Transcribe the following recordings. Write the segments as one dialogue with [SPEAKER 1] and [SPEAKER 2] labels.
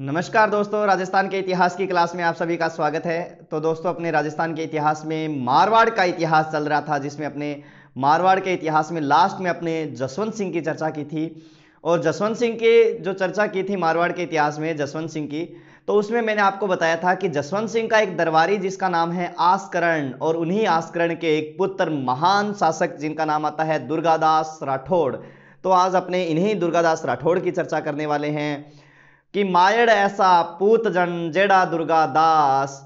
[SPEAKER 1] नमस्कार दोस्तों, राजस्थान के इतिहास की क्लास में आप सभी का स्वागत है। तो दोस्तों, अपने राजस्थान के इतिहास में मारवाड़ का इतिहास चल रहा था, जिसमें अपने मारवाड़ के इतिहास में लास्ट में अपने जसवंत सिंह की चर्चा की थी। और जसवंत सिंह की जो चर्चा की थी मारवाड़ के इतिहास में जसवंत सिंह की, तो उसमें मैंने आपको बताया था कि जसवंत सिंह का एक दरबारी जिसका नाम है आस्करण, और उन्हीं आस्करण के एक पुत्र महान शासक जिनका नाम आता है दुर्गादास राठौड़। तो आज अपने इन्हीं दुर्गादास राठौड़ की चर्चा करने वाले हैं कि मायड़ ऐसा पूत जन जेड़ा दुर्गा दास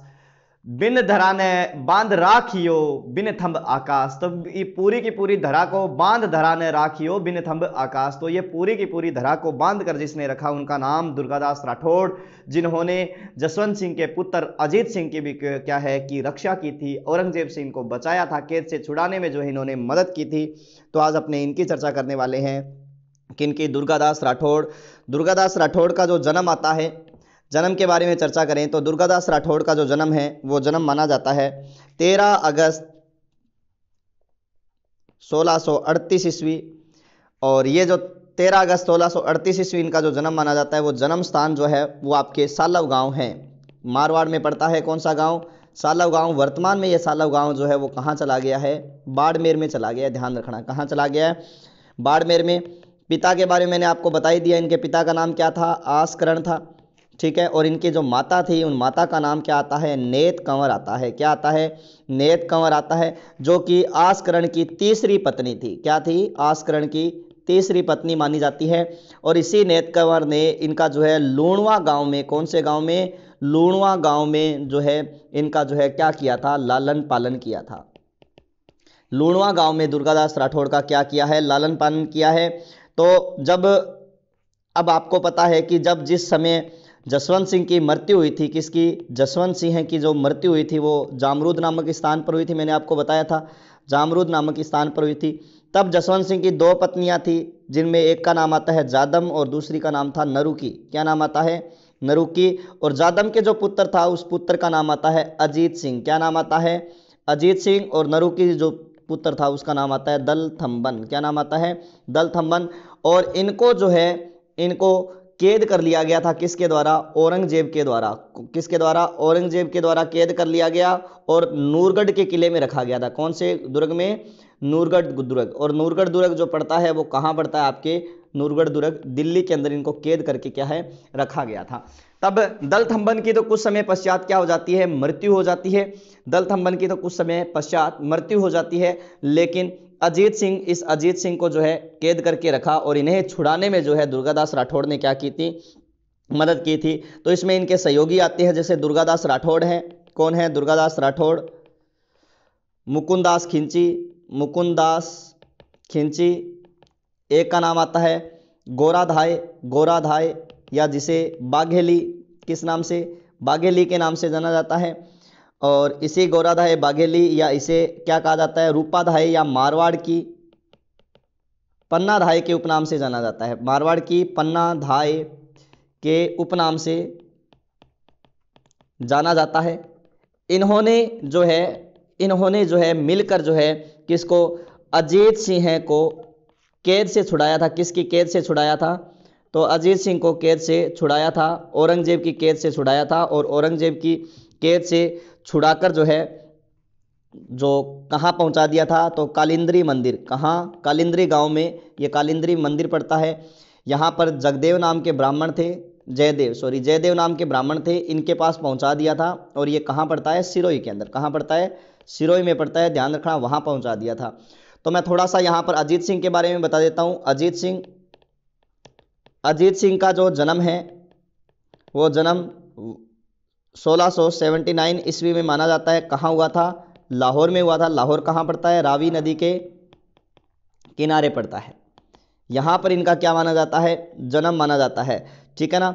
[SPEAKER 1] बिन धरा ने बांध राखियो बिन थंब आकाश। तो ये पूरी की पूरी धरा को बांध धरा ने राखियो बिन थंब आकाश। तो ये पूरी की पूरी धरा को बांध कर जिसने रखा उनका नाम दुर्गादास राठौड़, जिन्होंने जसवंत सिंह के पुत्र अजीत सिंह की भी क्या है कि रक्षा की थी, औरंगजेब से इनको बचाया था, कैद से छुड़ाने में जो है इन्होंने मदद की थी। तो आज अपने इनकी चर्चा करने वाले हैं, किनकी? दुर्गादास राठौड़। दुर्गादास राठौड़ का जो जन्म आता है, जन्म के बारे में चर्चा करें तो दुर्गादास राठौड़ का जो जन्म है वो जन्म माना जाता है 13 अगस्त 1638 ईस्वी। और ये जो 13 अगस्त 1638 ईस्वी इनका जो जन्म माना जाता है, वो जन्म स्थान जो है वो आपके सालव गांव है, मारवाड़ में पड़ता है। कौन सा गांव? सालव गांव। वर्तमान में ये सालव गांव जो है वो कहाँ चला गया है? बाड़मेर में चला गया है। ध्यान रखना, कहाँ चला गया है? बाड़मेर में। पिता के बारे में मैंने आपको बता ही दिया, इनके पिता का नाम क्या था? आस्करण था, ठीक है। और इनकी जो माता थी, उन माता का नाम क्या आता है? नेत कंवर आता है। क्या आता है? नेत कंवर आता है, जो कि आस्करण की तीसरी पत्नी थी। क्या थी? आस्करण की तीसरी पत्नी मानी जाती है। और इसी नेत कंवर ने इनका जो है लूणवा गांव में, कौन से गांव में? लूणवा गांव में जो है इनका जो है क्या किया था? लालन पालन किया था। लूणवा गांव में दुर्गादास राठौड़ का क्या किया है? लालन पालन किया है। तो जब, अब आपको पता है कि जब जिस समय जसवंत सिंह की मृत्यु हुई थी, किसकी? जसवंत सिंह की जो मृत्यु हुई थी वो जामरूद नामक स्थान पर हुई थी। मैंने आपको बताया था, जामरूद नामक स्थान पर हुई थी। तब जसवंत सिंह की दो पत्नियां थी, जिनमें एक का नाम आता है जादम और दूसरी का नाम था नरुकी। क्या नाम आता है? नरुकी। और जादम के जो पुत्र था, उस पुत्र का नाम आता है अजीत सिंह। क्या नाम आता है? अजीत सिंह। और नरुकी जो पुत्र था उसका नाम आता है दलथम्बन। क्या नाम आता है? दलथम्बन। और इनको जो है, इनको कैद कर लिया गया था, किसके द्वारा? औरंगजेब के द्वारा। किसके द्वारा? औरंगजेब के द्वारा कैद कर लिया गया और नूरगढ़ के किले में रखा गया था। कौन से दुर्ग में? नूरगढ़ दुर्ग। और नूरगढ़ दुर्ग जो पड़ता है वो कहाँ पड़ता है? आपके नूरगढ़ दुर्ग, दिल्ली के अंदर इनको कैद करके क्या है रखा गया था। तब दलथम्बन की तो कुछ समय पश्चात क्या हो जाती है? मृत्यु हो जाती है। दलथम्बन की तो कुछ समय पश्चात मृत्यु हो जाती है, लेकिन अजीत सिंह, इस अजीत सिंह को जो है कैद करके रखा और इन्हें छुड़ाने में जो है दुर्गादास राठौड़ ने क्या की थी? मदद की थी। तो इसमें इनके सहयोगी आते हैं, जैसे दुर्गादास राठौड़ हैं। कौन है? दुर्गादास राठौड़। मुकुंदास खिंची, मुकुंदास खिंची। एक का नाम आता है गोराधाय, गोराधाय, या जिसे बाघेली, किस नाम से? बाघेली के नाम से जाना जाता है। और इसी गोराधाय, बाघेली, या इसे क्या कहा जाता है? रूपाधाय, या मारवाड़ की पन्नाधाय के उपनाम से जाना जाता है। मारवाड़ की पन्नाधाय के उपनाम से जाना जाता है। इन्होंने जो है मिलकर जो है किसको? अजीत सिंह को कैद से छुड़ाया था। किसकी कैद से छुड़ाया था? तो अजीत सिंह को कैद से छुड़ाया था, औरंगजेब की कैद से छुड़ाया था। और औरंगजेब की कैद से छुड़ाकर जो है जो कहाँ पहुंचा दिया था? तो कालिंद्री मंदिर। कहाँ? कालिंद्री गांव में ये कालिंद्री मंदिर पड़ता है। यहाँ पर जगदेव नाम के ब्राह्मण थे, जयदेव नाम के ब्राह्मण थे, इनके पास पहुंचा दिया था। और ये कहाँ पड़ता है? सिरोही के अंदर। कहाँ पड़ता है? सिरोही में पड़ता है, ध्यान रखना, वहाँ पहुंचा दिया था। तो मैं थोड़ा सा यहाँ पर अजीत सिंह के बारे में बता देता हूँ। अजीत सिंह का जो जन्म है वो जन्म 1679 ईस्वी में माना जाता है। कहाँ हुआ था? लाहौर में हुआ था। लाहौर कहाँ पड़ता है? रावी नदी के किनारे पड़ता है। यहाँ पर इनका क्या माना जाता है? जन्म माना जाता है, ठीक है ना।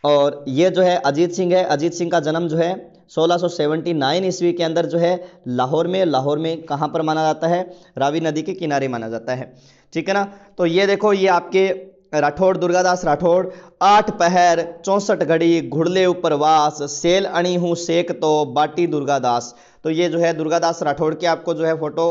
[SPEAKER 1] और ये जो है अजीत सिंह है, अजीत सिंह का जन्म जो है 1679 ईस्वी के अंदर जो है लाहौर में कहाँ पर माना जाता है? रावी नदी के किनारे माना जाता है, ठीक है ना। तो ये देखो, ये आपके राठौड़, दुर्गादास राठौड़। 8 पहर 64 घड़ी घुड़ले ऊपर वास, सेल अणी हूँ सेक तो बाटी दुर्गादास। तो ये जो है दुर्गादास राठौड़ के आपको जो है फोटो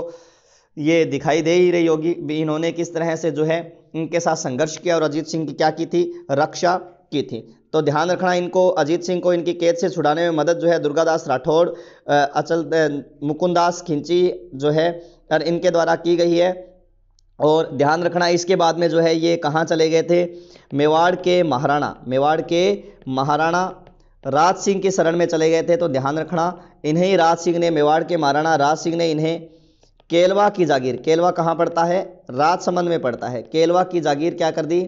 [SPEAKER 1] ये दिखाई दे ही रही होगी। इन्होंने किस तरह से जो है इनके साथ संघर्ष किया और अजीत सिंह की क्या की थी? रक्षा की थी। तो ध्यान रखना, इनको अजीत सिंह को इनकी कैद से छुड़ाने में मदद जो है दुर्गादास राठौड़, मुकुंदास खिंची जो है और इनके द्वारा की गई है। और ध्यान रखना इसके बाद में जो है ये कहाँ चले गए थे, मेवाड़ के महाराणा राज सिंह की शरण में चले गए थे। तो ध्यान रखना इन्हें राज सिंह ने, मेवाड़ के महाराणा राज सिंह ने इन्हें केलवा की जागीर, केलवा कहाँ पड़ता है, राजसमंद में पड़ता है, केलवा की जागीर क्या कर दी,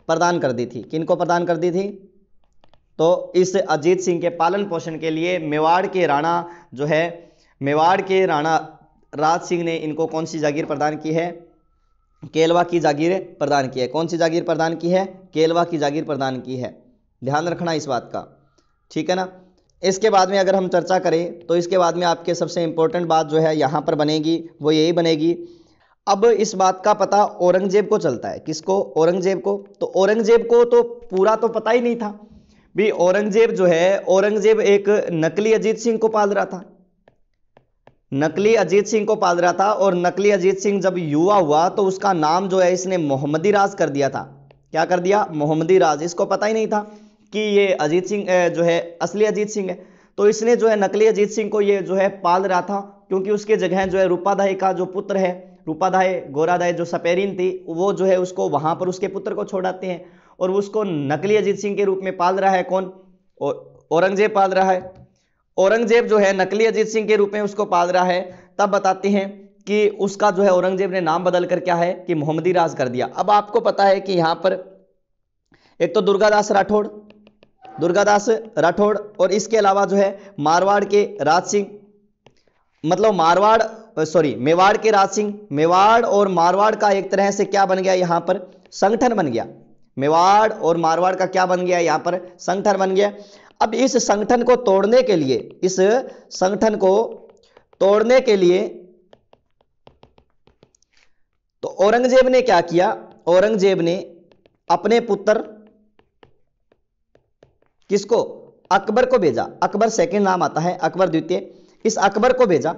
[SPEAKER 1] प्रदान कर दी थी। किनको प्रदान कर दी थी, तो इस अजीत सिंह के पालन पोषण के लिए मेवाड़ के राणा जो है, मेवाड़ के राणा राज सिंह ने इनको कौन सी जागीर प्रदान की है, केलवा की जागीर प्रदान की है। कौन सी जागीर प्रदान की है, केलवा की जागीर प्रदान की है। ध्यान रखना इस बात का, ठीक है ना। इसके बाद में अगर हम चर्चा करें तो इसके बाद में आपके सबसे इंपॉर्टेंट बात जो है यहाँ पर बनेगी वो यही बनेगी, अब इस बात का पता औरंगजेब को चलता है। किसको, औरंगजेब को। तो औरंगजेब को तो पूरा तो पता ही नहीं था भी औरंगजेब जो है, औरंगजेब एक नकली अजीत सिंह को पाल रहा था, नकली अजीत सिंह को पाल रहा था। और नकली अजीत सिंह जब युवा हुआ तो उसका नाम जो है इसने मोहम्मदी राज कर दिया था। क्या कर दिया, मोहम्मदी राज। इसको पता ही नहीं था कि ये अजीत सिंह जो है असली अजीत सिंह है। तो इसने जो है नकली अजीत सिंह को ये जो है पाल रहा था, क्योंकि उसके जगह जो है रूपादाई का जो पुत्र है, रूपादाई गोरादाई जो सपेरीन थी, वो जो है उसको वहां पर उसके पुत्र को छोड़ाते हैं और उसको नकली अजीत सिंह के रूप में पाल रहा है। कौन, औरंगजेब पाल रहा है। औरंगजेब जो है नकली अजीत सिंह के रूप में उसको पाल रहा है। तब बताते हैं कि उसका जो है औरंगजेब ने नाम बदल कर क्या है कि मोहम्मदी राज कर दिया। अब आपको पता है कि यहां पर एक तो दुर्गादास राठौड़ और इसके अलावा जो है मारवाड़ के राज सिंह, मतलब मेवाड़ के राज सिंह, मेवाड़ और मारवाड़ का एक तरह से क्या बन गया यहां पर, संगठन बन गया। मेवाड़ और मारवाड़ का क्या बन गया यहां पर, संगठन बन गया। अब इस संगठन को तोड़ने के लिए तो औरंगजेब ने क्या किया, औरंगजेब ने अपने पुत्र किसको, अकबर को भेजा। अकबर सेकंड नाम आता है, अकबर द्वितीय। इस अकबर को भेजा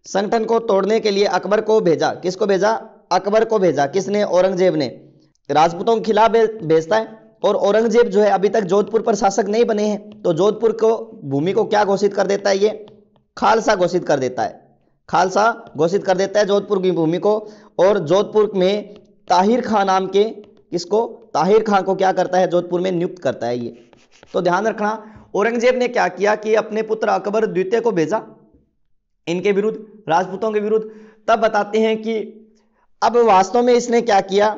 [SPEAKER 1] संगठन को तोड़ने के लिए, अकबर को भेजा। किसको भेजा, अकबर को भेजा। किसने, औरंगजेब ने। राजपूतों के खिलाफ भेजता है। और औरंगजेब जो है अभी तक जोधपुर पर शासक नहीं बने हैं, तो जोधपुर को भूमि को क्या घोषित कर देता है, ये खालसा घोषित कर देता है, खालसा घोषित कर देता है जोधपुर की भूमि को। और जोधपुर में ताहिर खां नाम के, किसको, ताहिर खां को क्या करता है, जोधपुर में नियुक्त करता है ये। तो ध्यान रखना औरंगजेब ने क्या किया कि अपने पुत्र अकबर द्वितीय को भेजा इनके विरुद्ध, राजपूतों के विरुद्ध। तब बताते हैं कि अब वास्तव में इसने क्या किया,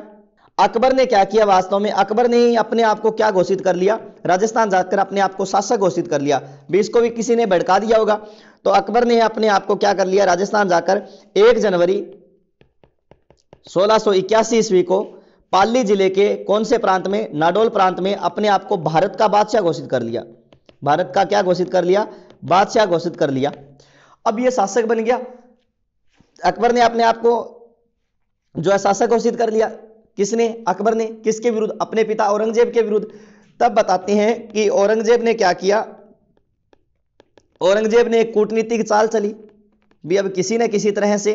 [SPEAKER 1] अकबर ने क्या किया, वास्तव में अकबर ने ही अपने आप को क्या घोषित कर लिया, राजस्थान जाकर अपने आप को शासक घोषित कर लिया। भी इसको भी किसी ने भड़का दिया होगा। तो अकबर ने अपने आप को क्या कर लिया, राजस्थान जाकर 1 जनवरी 1681 ईस्वी को पाली जिले के कौन से प्रांत में, नाडोल प्रांत में अपने आप को भारत का बादशाह घोषित कर लिया। भारत का क्या घोषित कर लिया, बादशाह घोषित कर लिया। अब ये शासक बन गया। अकबर ने अपने आप को जो है शासक घोषित कर लिया। किसने, अकबर ने। किसके विरुद्ध, अपने पिता औरंगजेब के विरुद्ध। तब बताते हैं कि औरंगजेब ने क्या किया, औरंगजेब ने एक कूटनीतिक चाल चली भी। अब किसी न किसी तरह से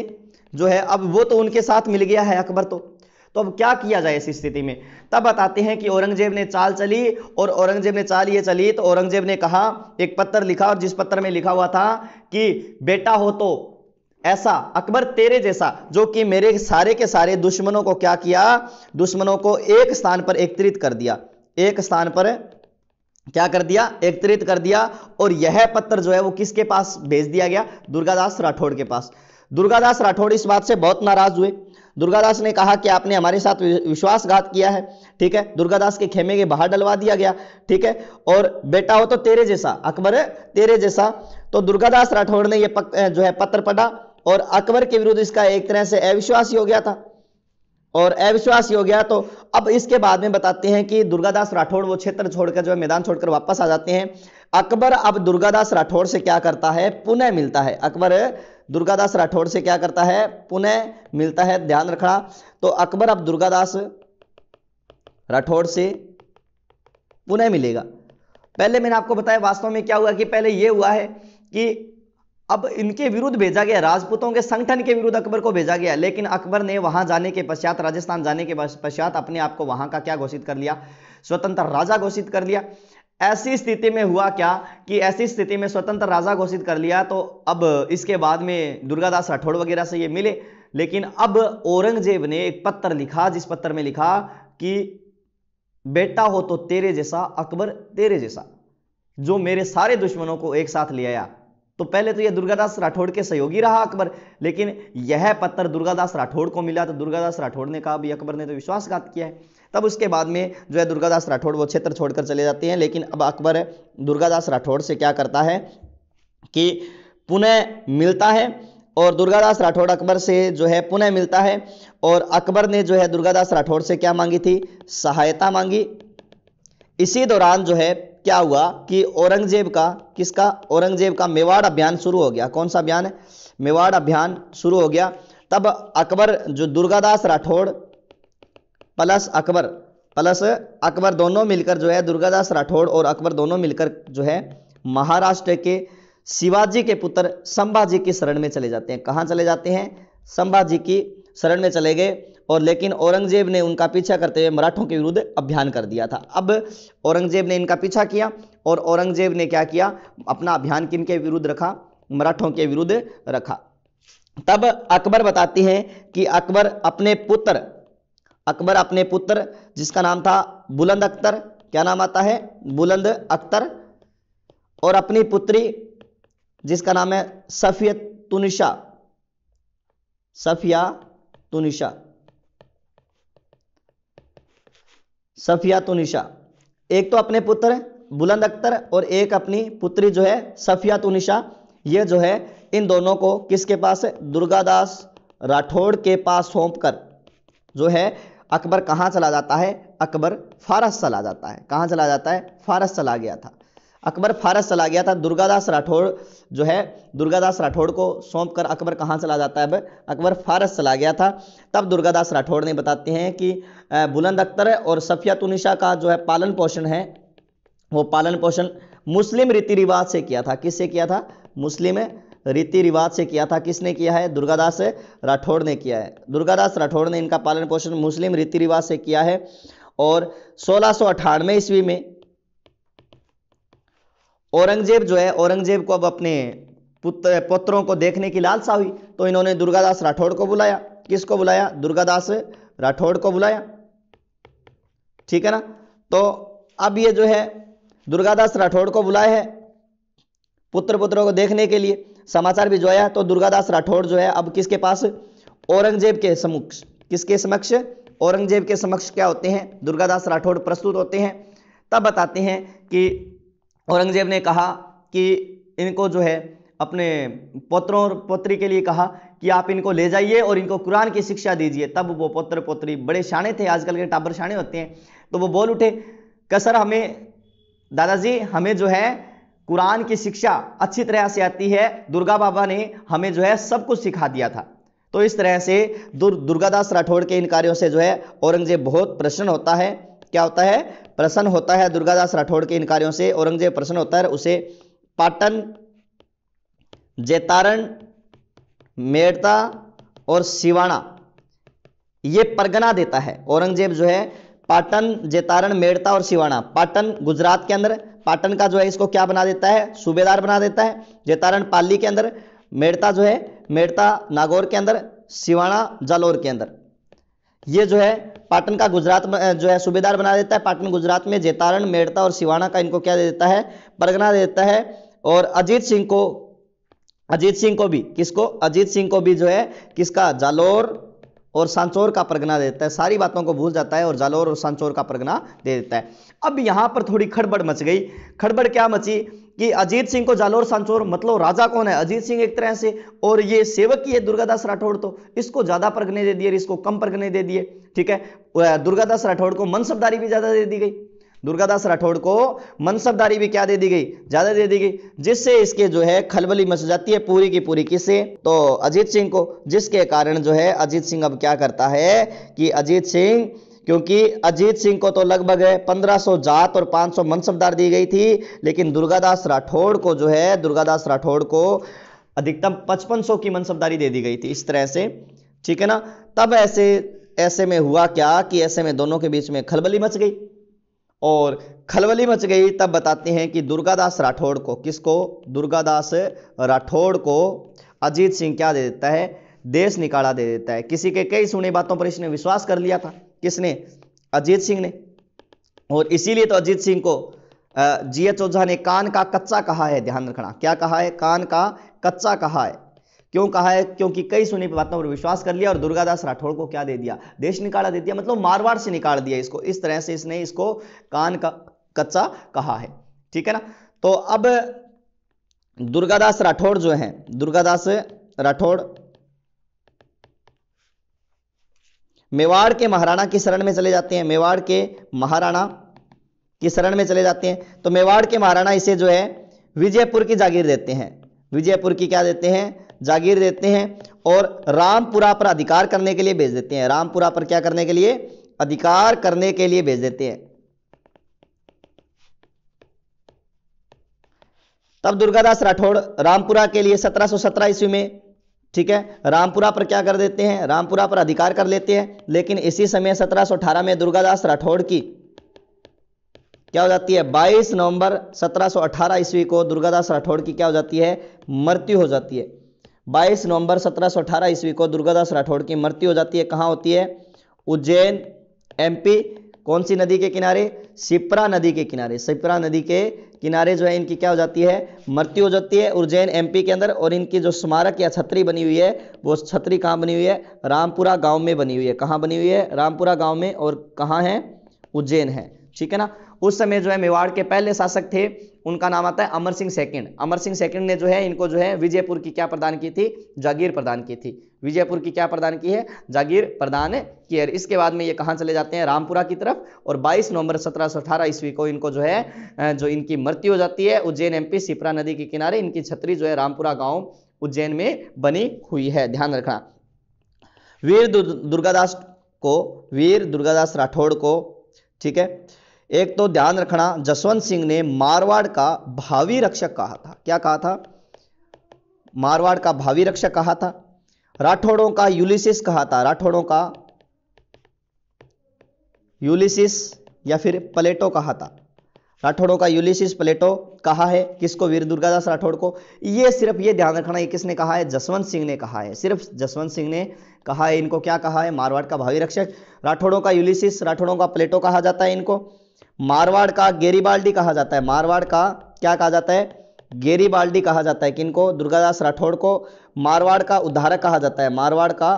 [SPEAKER 1] जो है, अब वो तो उनके साथ मिल गया है अकबर, तो अब क्या किया जाए इस स्थिति में। तब बताते हैं कि औरंगजेब ने चाल चली, और औरंगजेब ने चाल ये चली तो औरंगजेब ने कहा, एक पत्र लिखा, और जिस पत्र में लिखा हुआ था कि बेटा हो तो ऐसा अकबर तेरे जैसा, जो कि मेरे सारे के सारे दुश्मनों को क्या किया, दुश्मनों को एक स्थान पर एकत्रित कर दिया, एक स्थान पर क्या कर दिया, एकत्रित कर दिया। और यह पत्र जो है वो किसके पास भेज दिया गया, दुर्गादास राठौड़ के पास। दुर्गादास राठौड़ इस बात से बहुत नाराज हुए। दुर्गादास ने कहा कि आपने हमारे साथ विश्वासघात किया है, ठीक है। दुर्गादास के खेमे के बाहर डलवा दिया गया, ठीक है। और बेटा हो तो तेरे जैसा, अकबर तेरे जैसा। तो दुर्गादास राठौड़ ने ये जो है पत्र पढ़ा, और अकबर के विरुद्ध इसका एक तरह से अविश्वास ही हो गया था, और अविश्वास ही हो गया। तो अब इसके बाद में बताते हैं कि दुर्गादास राठौड़ वो क्षेत्र छोड़कर जो है मैदान छोड़कर वापस आ जाते हैं। अकबर अब दुर्गादास राठौड़ से क्या करता है, पुनः मिलता है। अकबर दुर्गादास राठौड़ से क्या करता है, पुनः मिलता है। ध्यान रखना। तो अकबर अब दुर्गादास राठौड़ से पुनः मिलेगा। पहले मैंने आपको बताया वास्तव में क्या हुआ कि पहले यह हुआ है कि अब इनके विरुद्ध भेजा गया, राजपूतों के संगठन के विरुद्ध अकबर को भेजा गया, लेकिन अकबर ने वहां जाने के पश्चात, राजस्थान जाने के पश्चात अपने आप को वहां का क्या घोषित कर लिया, स्वतंत्र राजा घोषित कर लिया। ऐसी स्थिति में हुआ क्या कि ऐसी स्थिति में स्वतंत्र राजा घोषित कर लिया, तो अब इसके बाद में दुर्गादास राठौड़ वगैरह से ये मिले, लेकिन अब औरंगजेब ने एक पत्र लिखा, जिस पत्र में लिखा कि बेटा हो तो तेरे जैसा, अकबर तेरे जैसा, जो मेरे सारे दुश्मनों को एक साथ ले आया। तो पहले तो यह दुर्गादास राठौड़ के सहयोगी रहा अकबर, लेकिन यह पत्र दुर्गादास राठौड़ को मिला तो दुर्गादास राठौड़ ने कहा भी अकबर ने तो विश्वासघात किया है। तब उसके बाद में जो है दुर्गादास राठौड़ वो क्षेत्र छोड़कर चले जाते हैं, लेकिन अब अकबर दुर्गादास राठौड़ से क्या करता है कि पुनः मिलता है, और दुर्गादास राठौड़ अकबर से जो है पुनः मिलता है, और अकबर ने जो है दुर्गादास राठौड़ से क्या मांगी थी, सहायता मांगी। इसी दौरान जो है क्या हुआ कि औरंगजेब का, किसका, औरंगजेब का मेवाड़ अभियान शुरू हो गया। कौन सा अभियान, मेवाड़ अभियान शुरू हो गया। तब अकबर, जो दुर्गादास राठौड़ प्लस अकबर दोनों मिलकर जो है, दुर्गादास राठौड़ और अकबर दोनों मिलकर जो है महाराष्ट्र के शिवाजी के पुत्र संभाजी की शरण में चले जाते हैं। कहां चले जाते हैं, संभाजी की शरण में चले गए, और लेकिन औरंगजेब ने उनका पीछा करते हुए मराठों के विरुद्ध अभियान कर दिया था। अब औरंगजेब ने इनका पीछा किया, और औरंगजेब ने क्या किया, अपना अभियान किनके विरुद्ध रखा, मराठों के विरुद्ध रखा। तब अकबर बताती हैं कि अकबर अपने पुत्र जिसका नाम था बुलंद अख्तर, क्या नाम आता है, बुलंद अख्तर, और अपनी पुत्री जिसका नाम है सफिया तुनिशा, एक तो अपने पुत्र बुलंद अख्तर और एक अपनी पुत्री जो है सफिया तुनिशा, ये जो है इन दोनों को किसके पास, दुर्गादास राठौड़ के पास सौंपकर जो है अकबर कहां चला जाता है, अकबर फारस चला जाता है। कहां चला जाता है, फारस चला गया था, अकबर फारस चला गया था। दुर्गादास राठौड़ जो है, दुर्गादास राठौड़ को सौंपकर अकबर कहां चला जाता है, अब अकबर फारस चला गया था। तब दुर्गादास राठौड़ ने बताते हैं कि बुलंद अख्तर और सफिया तुनिशा का जो है पालन पोषण है, वो पालन पोषण मुस्लिम रीति रिवाज से किया था। किससे किया था, मुस्लिम रीति रिवाज से किया था। किसने किया है, दुर्गादास राठौड़ ने किया है। दुर्गादास राठौड़ ने इनका पालन पोषण मुस्लिम रीति रिवाज से किया है। और 1698 ईस्वी में औरंगजेब जो है, औरंगजेब को अब अपने पुत्रों को देखने की लालसा हुई, तो इन्होंने दुर्गादास राठौड़ को बुलाया। किसको बुलाया, दुर्गादास राठौड़ को बुलाया, ठीक है ना। तो अब ये जो है दुर्गादास राठौड़ को बुलाया है पुत्रों को देखने के लिए, समाचार भिजवाया। तो दुर्गादास राठौड़ जो है अब किसके पास, औरंगजेब के समक्ष, किसके समक्ष, औरंगजेब के समक्ष क्या होते हैं, दुर्गादास राठौड़ प्रस्तुत होते हैं। तब बताते हैं कि औरंगजेब ने कहा कि इनको जो है अपने पुत्रों और पुत्री के लिए कहा कि आप इनको ले जाइए और इनको कुरान की शिक्षा दीजिए। तब वो पुत्र पुत्री बड़े शाणे थे, आजकल के टाबर शाणे होते हैं, तो वो बोल उठे कि सर हमें, दादाजी हमें जो है कुरान की शिक्षा अच्छी तरह से आती है, दुर्गा बाबा ने हमें जो है सब कुछ सिखा दिया था। तो इस तरह से दुर्गादास राठौड़ के इन कार्यों से जो है औरंगजेब बहुत प्रसन्न होता है। क्या होता है, प्रसन्न होता है। दुर्गादास राठौड़ के इन कार्यों से औरंगजेब प्रसन्न होता है। उसे पाटन, जेतारण, मेड़ता और सिवाना ये परगना देता है। औरंगजेब जो है पाटन, जेतारण, मेड़ता और सिवाना, पाटन गुजरात के अंदर, पाटन का जो है इसको क्या बना देता है, सूबेदार बना देता है। जेतारण पाली के अंदर, मेड़ता जो है, मेड़ता नागौर के अंदर, सिवाना जालोर के अंदर। ये जो है पाटन का गुजरात में जो है सूबेदार बना देता है, पाटन गुजरात में। जेतारण, मेड़ता और सिवाना का इनको क्या दे देता है, परगना दे देता है। और अजीत सिंह को भी, किसको, अजीत सिंह को भी जो है किसका, जालोर और सांचौर का परगना दे देता है। सारी बातों को भूल जाता है और जालोर और सांचौर का परगना दे देता है। अब यहां पर थोड़ी खड़बड़ मच गई। खड़बड़ क्या मची कि अजीत सिंह को जालोर सांचौर, मतलब राजा कौन है, अजीत सिंह एक तरह से, और ये सेवक ही है दुर्गादास राठौड़, तो इसको ज्यादा परगने दे दिए, इसको कम परगने दे दिए, ठीक है। दुर्गादास राठौड़ को मनसबदारी भी ज्यादा दे दी गई, दुर्गादास राठौड़ को मनसबदारी भी क्या दे दी गई, ज्यादा दे दी गई, जिससे इसके जो है खलबली मच जाती है पूरी की पूरी। किससे, तो अजीत सिंह को, जिसके कारण जो है अजीत सिंह अब क्या करता है कि अजीत सिंह, क्योंकि अजीत सिंह को तो लगभग 1500 जात और 500 मनसबदार दी गई थी, लेकिन दुर्गादास राठौड़ को जो है, दुर्गादास राठौड़ को अधिकतम 5500 की मनसबदारी दे दी गई थी इस तरह से, ठीक है ना। तब ऐसे में हुआ क्या कि ऐसे में दोनों के बीच में खलबली मच गई, और खलबली मच गई तब बताते हैं कि दुर्गादास राठौड़ को, किसको, दुर्गादास राठौड़ को अजीत सिंह क्या दे देता है, देश निकाला दे देता है। किसी के कई सुनी बातों पर इसने विश्वास कर लिया था, किसने, अजीत सिंह ने, और इसीलिए तो अजीत सिंह को जीएच ओझा ने कान का कच्चा कहा है। ध्यान रखना, क्या कहा है, कान का कच्चा कहा है। क्यों कहा है, क्योंकि कई सुनी बातों पर विश्वास कर लिया और दुर्गादास राठौड़ को क्या दे दिया, देश निकाला दे दिया, मतलब मारवाड़ से निकाल दिया इसको। इस तरह से इसने इसको कान का कच्चा कहा है, ठीक है ना। तो अब दुर्गादास राठौड़ जो है, दुर्गादास राठौड़ मेवाड़ के महाराणा की शरण में चले जाते हैं, मेवाड़ के महाराणा की शरण में चले जाते हैं। तो मेवाड़ के महाराणा इसे जो है विजयपुर की जागीर देते हैं, विजयपुर की क्या देते हैं, जागीर देते हैं, और रामपुरा पर अधिकार करने के लिए भेज देते हैं। रामपुरा पर क्या करने के लिए, अधिकार करने के लिए भेज देते हैं। तब दुर्गादास राठौड़ रामपुरा के लिए 1717 ईस्वी में, ठीक है, रामपुरा पर क्या कर देते हैं, रामपुरा पर अधिकार कर लेते हैं। लेकिन इसी समय 1718 में दुर्गादास राठौड़ की क्या हो जाती है, 22 नवंबर 1718 ईस्वी को दुर्गादास राठौड़ की क्या हो जाती है, मृत्यु हो जाती है। 22 नवंबर 1718 ईस्वी को दुर्गादास राठौड़ की मृत्यु हो जाती है। कहाँ होती है, उज्जैन एमपी, कौन सी नदी के किनारे, शिप्रा नदी के किनारे, शिप्रा नदी के किनारे जो है इनकी क्या हो जाती है, मृत्यु हो जाती है, उज्जैन एमपी के अंदर। और इनकी जो स्मारक या छतरी बनी हुई है, वो छतरी कहाँ बनी हुई है, रामपुरा गांव में बनी हुई है। कहाँ बनी हुई है, रामपुरा गांव में, और कहाँ है, उज्जैन है, ठीक है ना। उस समय जो है मेवाड़ के पहले शासक थे, उनका नाम आता है अमर सिंह सेकंड। अमर सिंह सेकंड ने जो है इनको जो है विजयपुर की क्या प्रदान की थी, जागीर प्रदान की थी। विजयपुर की क्या प्रदान की है, जागीर प्रदान की है। इसके बाद में ये कहां चले जाते हैं, रामपुरा की तरफ। और 22 नवंबर 1718 ईस्वी को इनको जो है जो इनकी मृत्यु हो जाती है उज्जैन एमपी, शिप्रा नदी के किनारे। इनकी छतरी जो है रामपुरा गांव उज्जैन में बनी हुई है, ध्यान रखना। वीर दुर्गादास राठौड़ को, ठीक है, एक तो ध्यान रखना, जसवंत सिंह ने मारवाड़ का भावी रक्षक कहा था। क्या कहा था, मारवाड़ का भावी रक्षक कहा था। राठौड़ों का यूलिसिस कहा था, राठौड़ों का यूलिसिस या फिर प्लेटो कहा था। राठौड़ों का यूलिसिस प्लेटो कहा है, किसको, वीर दुर्गादास राठौड़ को। ये सिर्फ ये ध्यान रखना, ये किसने कहा है, जसवंत सिंह ने कहा है, सिर्फ जसवंत सिंह ने कहा है। इनको क्या कहा है, मारवाड़ का भावी रक्षक। राठौड़ों का यूलिसिस, राठौड़ों का प्लेटो कहा जाता है इनको। मारवाड़ का गेरीबाल्डी कहा जाता है, मारवाड़ का क्या कहा जाता है, गेरीबाल्डी कहा जाता है। किनको, दुर्गादास राठौड़ को। मारवाड़ का उद्धारक कहा जाता है, मारवाड़ का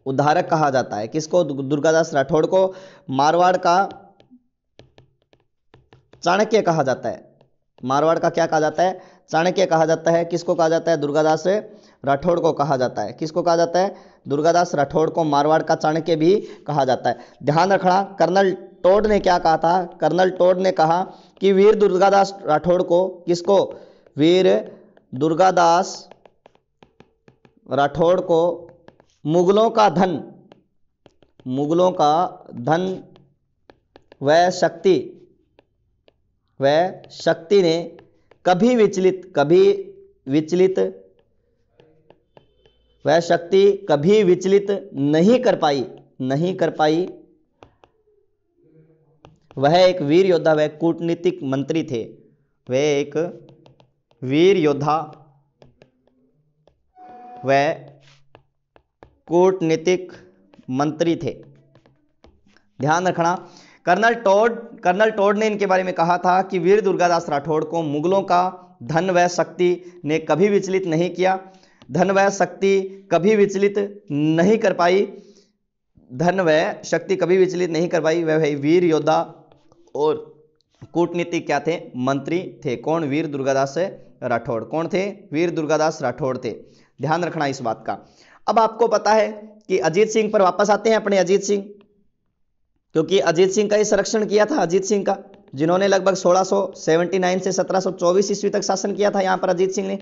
[SPEAKER 1] उद्धारक कहा जाता है, किसको, दुर्गादास राठौड़ को। मारवाड़ का चाणक्य कहा जाता है, मारवाड़ का क्या कहा जाता है, चाणक्य कहा जाता है। किसको कहा जाता है, दुर्गादास राठौड़ को कहा जाता है। किसको कहा जाता है, दुर्गादास राठौड़ को मारवाड़ का चाणक्य भी कहा जाता है। ध्यान रखना, कर्नल टोड ने क्या कहा था, कर्नल टोड ने कहा कि वीर दुर्गादास राठौड़ को, किसको, वीर दुर्गादास राठौड़ को मुगलों का धन व शक्ति ने कभी विचलित नहीं कर पाई। वह एक वीर योद्धा व कूटनीतिक मंत्री थे, वह एक वीर योद्धा व कूटनीतिक मंत्री थे। ध्यान रखना, कर्नल टोड ने इनके बारे में कहा था कि वीर दुर्गादास राठौड़ को मुगलों का धन व शक्ति ने कभी विचलित नहीं किया, धन व शक्ति कभी विचलित नहीं कर पाई, धन व शक्ति कभी विचलित नहीं कर पाई। वह वीर योद्धा और कूटनीतिक क्या थे, मंत्री थे। कौन, वीर दुर्गादास राठौड़। कौन थे, वीर दुर्गादास राठौड़ थे। ध्यान रखना इस बात का। अब आपको पता है कि अजीत सिंह पर वापस आते हैं अपने अजीत सिंह, क्योंकि अजीत सिंह का ही संरक्षण किया था, अजीत सिंह का, जिन्होंने लगभग 1679 से 1724 ईस्वी तक शासन किया था यहाँ पर अजीत सिंह ने।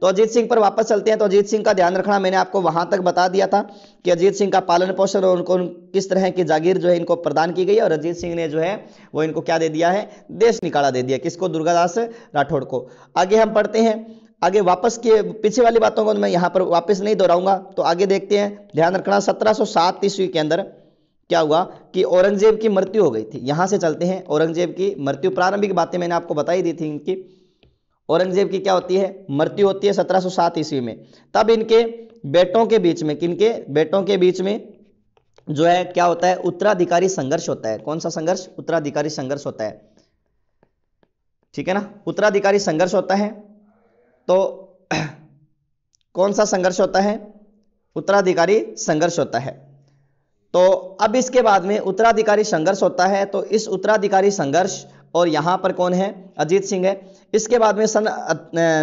[SPEAKER 1] तो अजीत सिंह पर वापस चलते हैं। तो अजीत सिंह का ध्यान रखना, मैंने आपको वहां तक बता दिया था कि अजीत सिंह का पालन पोषण और उनको किस तरह की जागीर जो है इनको प्रदान की गई, और अजीत सिंह ने जो है वो इनको क्या दे दिया है, देश निकाला दे दिया। किसको, दुर्गादास राठौड़ को। आगे हम पढ़ते हैं, आगे वापस के पीछे वाली बातों को मैं यहाँ पर वापस नहीं दोहराऊंगा, तो आगे देखते हैं। ध्यान रखना 1707 ईस्वी के अंदर क्या हुआ कि औरंगजेब की मृत्यु हो गई थी। यहां से चलते हैं, औरंगजेब की मृत्यु, प्रारंभिक बातें मैंने आपको बताई दी थी इनकी। औरंगजेब की क्या होती है, मृत्यु होती है 1707 ईस्वी में। तब इनके बेटों के बीच में, किनके बेटों के बीच में जो है क्या होता है, उत्तराधिकारी संघर्ष होता है। कौन सा संघर्ष, उत्तराधिकारी संघर्ष होता है, ठीक है ना, उत्तराधिकारी संघर्ष होता है। तो कौन सा संघर्ष होता है, उत्तराधिकारी संघर्ष होता है। तो अब इसके बाद में उत्तराधिकारी संघर्ष होता है, तो इस उत्तराधिकारी संघर्ष, और यहां पर कौन है, अजीत सिंह है। इसके बाद में सन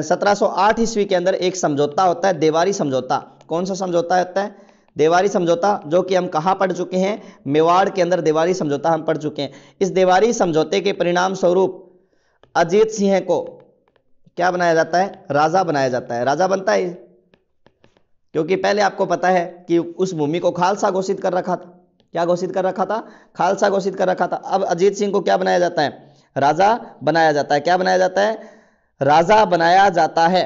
[SPEAKER 1] 1708 ईस्वी के अंदर एक समझौता होता है, देवारी समझौता। कौन सा समझौता होता है, देवारी समझौता, जो कि हम कहां पढ़ चुके हैं, मेवाड़ के अंदर देवारी समझौता हम पढ़ चुके हैं। इस देवारी समझौते के परिणाम स्वरूप अजीत सिंह को क्या बनाया जाता है, राजा बनाया जाता है। राजा बनता है क्योंकि पहले आपको पता है कि उस भूमि को खालसा घोषित कर रखा था। क्या घोषित कर रखा था, खालसा घोषित कर रखा था। अब अजीत सिंह को क्या बनाया जाता है, राजा बनाया जाता है। क्या बनाया जाता है, राजा बनाया जाता है,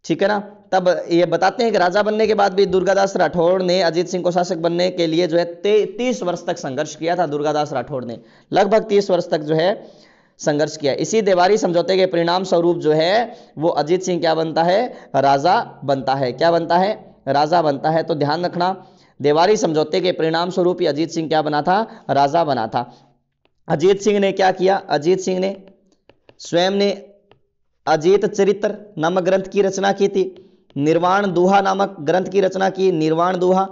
[SPEAKER 1] ठीक है ना। तब ये बताते हैं कि राजा बनने के बाद भी दुर्गादास राठौड़ ने अजीत सिंह को शासक बनने के लिए जो है 30 वर्ष तक संघर्ष किया था। दुर्गादास राठौड़ ने लगभग 30 वर्ष तक जो है संघर्ष किया। इसी देवारी समझौते के परिणाम स्वरूप जो है वो अजीत सिंह क्या बनता है, राजा बनता है। क्या बनता है, राजा बनता है। तो ध्यान रखना, देवारी समझौते के परिणाम स्वरूप ही अजीत सिंह क्या बना था, राजा बना था। अजीत सिंह ने क्या किया, अजीत सिंह ने स्वयं ने अजीत चरित्र नामक ग्रंथ की रचना की थी। निर्वाण दोहा नामक ग्रंथ की रचना की, निर्वाण दोहा।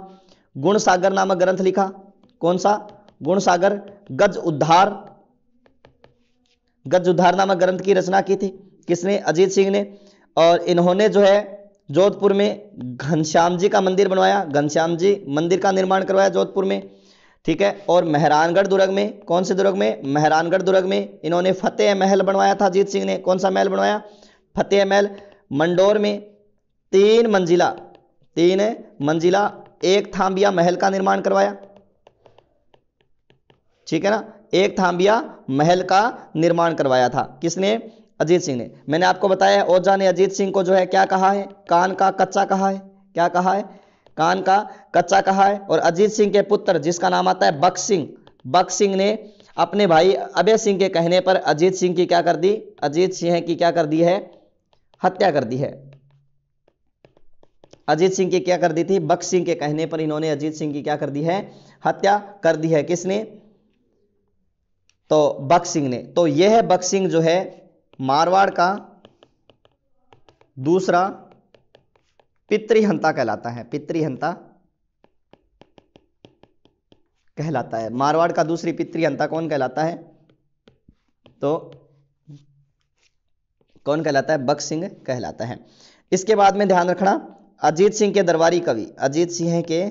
[SPEAKER 1] गुण सागर नामक ग्रंथ लिखा। कौन सा, गुण सागर। गज उद्धार, गज उद्धार नामक ग्रंथ की रचना की थी। किसने, अजीत सिंह ने। और इन्होंने जो है जोधपुर में घनश्याम जी का मंदिर बनवाया, घनश्याम जी मंदिर का निर्माण करवाया जोधपुर में, ठीक है। और मेहरानगढ़ दुर्ग में, कौन से दुर्ग में, मेहरानगढ़ दुर्ग में इन्होंने फतेह महल बनवाया था अजीत सिंह ने। कौन सा महल बनवाया, फतेह महल। मंडोर में 3 मंजिला एक थांबिया महल का निर्माण करवाया, ठीक है ना। एक थांबिया महल का निर्माण करवाया था। किसने, अजीत सिंह ने। मैंने आपको बताया ओझा ने अजीत सिंह को जो है क्या कहा है, कान का कच्चा कहा है। क्या कहा है, कान का कच्चा कहा है। और अजीत सिंह के पुत्र जिसका नाम आता है बख्श सिंह ने अपने भाई अभय सिंह के कहने पर अजीत सिंह की क्या कर दी, अजीत सिंह की क्या कर दी है, हत्या कर दी है। अजीत सिंह की क्या कर दी थी, बख्श सिंह के कहने पर इन्होंने अजीत सिंह की क्या कर दी है, हत्या कर दी है। किसने, तो बख्श सिंह ने। तो यह है बख्श सिंह जो है मारवाड़ का दूसरा पितृहंता कहलाता है, पितृहंता कहलाता है। मारवाड़ का दूसरी पितृहंता कौन कहलाता है, तो कौन कहलाता है, बख्श सिंह कहलाता है। इसके बाद में ध्यान रखना अजीत सिंह के दरबारी कवि, अजीत सिंह के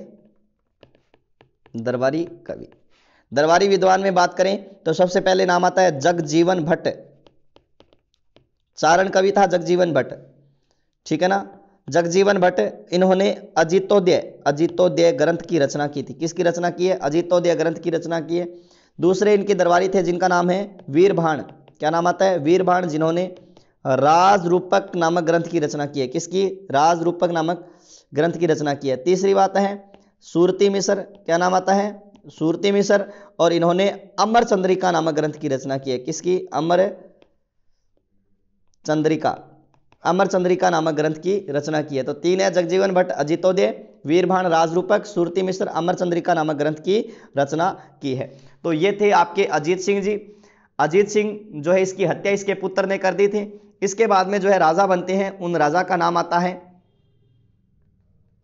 [SPEAKER 1] दरबारी कवि, दरबारी विद्वान में बात करें तो सबसे पहले नाम आता है जगजीवन भट्ट। चारण कवि था जगजीवन भट्ट, ठीक है ना। जगजीवन भट्ट, इन्होंने अजितोदय ग्रंथ की रचना की थी। किसकी रचना की है, अजितोदय ग्रंथ की रचना की है। दूसरे इनके दरबारी थे जिनका नाम है वीरभाण। क्या नाम आता है, वीरभाण, जिन्होंने राजरूपक नामक ग्रंथ की रचना की है। किसकी, राजरूपक नामक ग्रंथ की रचना की है। तीसरी बात है सूरती मिश्र। क्या नाम आता है, सूरती मिश्र। और इन्होंने अमर चंद्रिका नामक ग्रंथ की रचना की है। किसकी, अमर चंद्रिका नामक ग्रंथ की रचना की है। तो 3 है, जगजीवन भट्ट, अजितोदय, वीरभाण, राजरूपक, सूरती मिश्र, अमर चंद्रिका नामक ग्रंथ की रचना की है। तो ये थे आपके अजीत सिंह जी। अजीत सिंह जो है इसकी हत्या इसके पुत्र ने कर दी थी। इसके बाद में जो है राजा बनते हैं, उन राजा का नाम आता है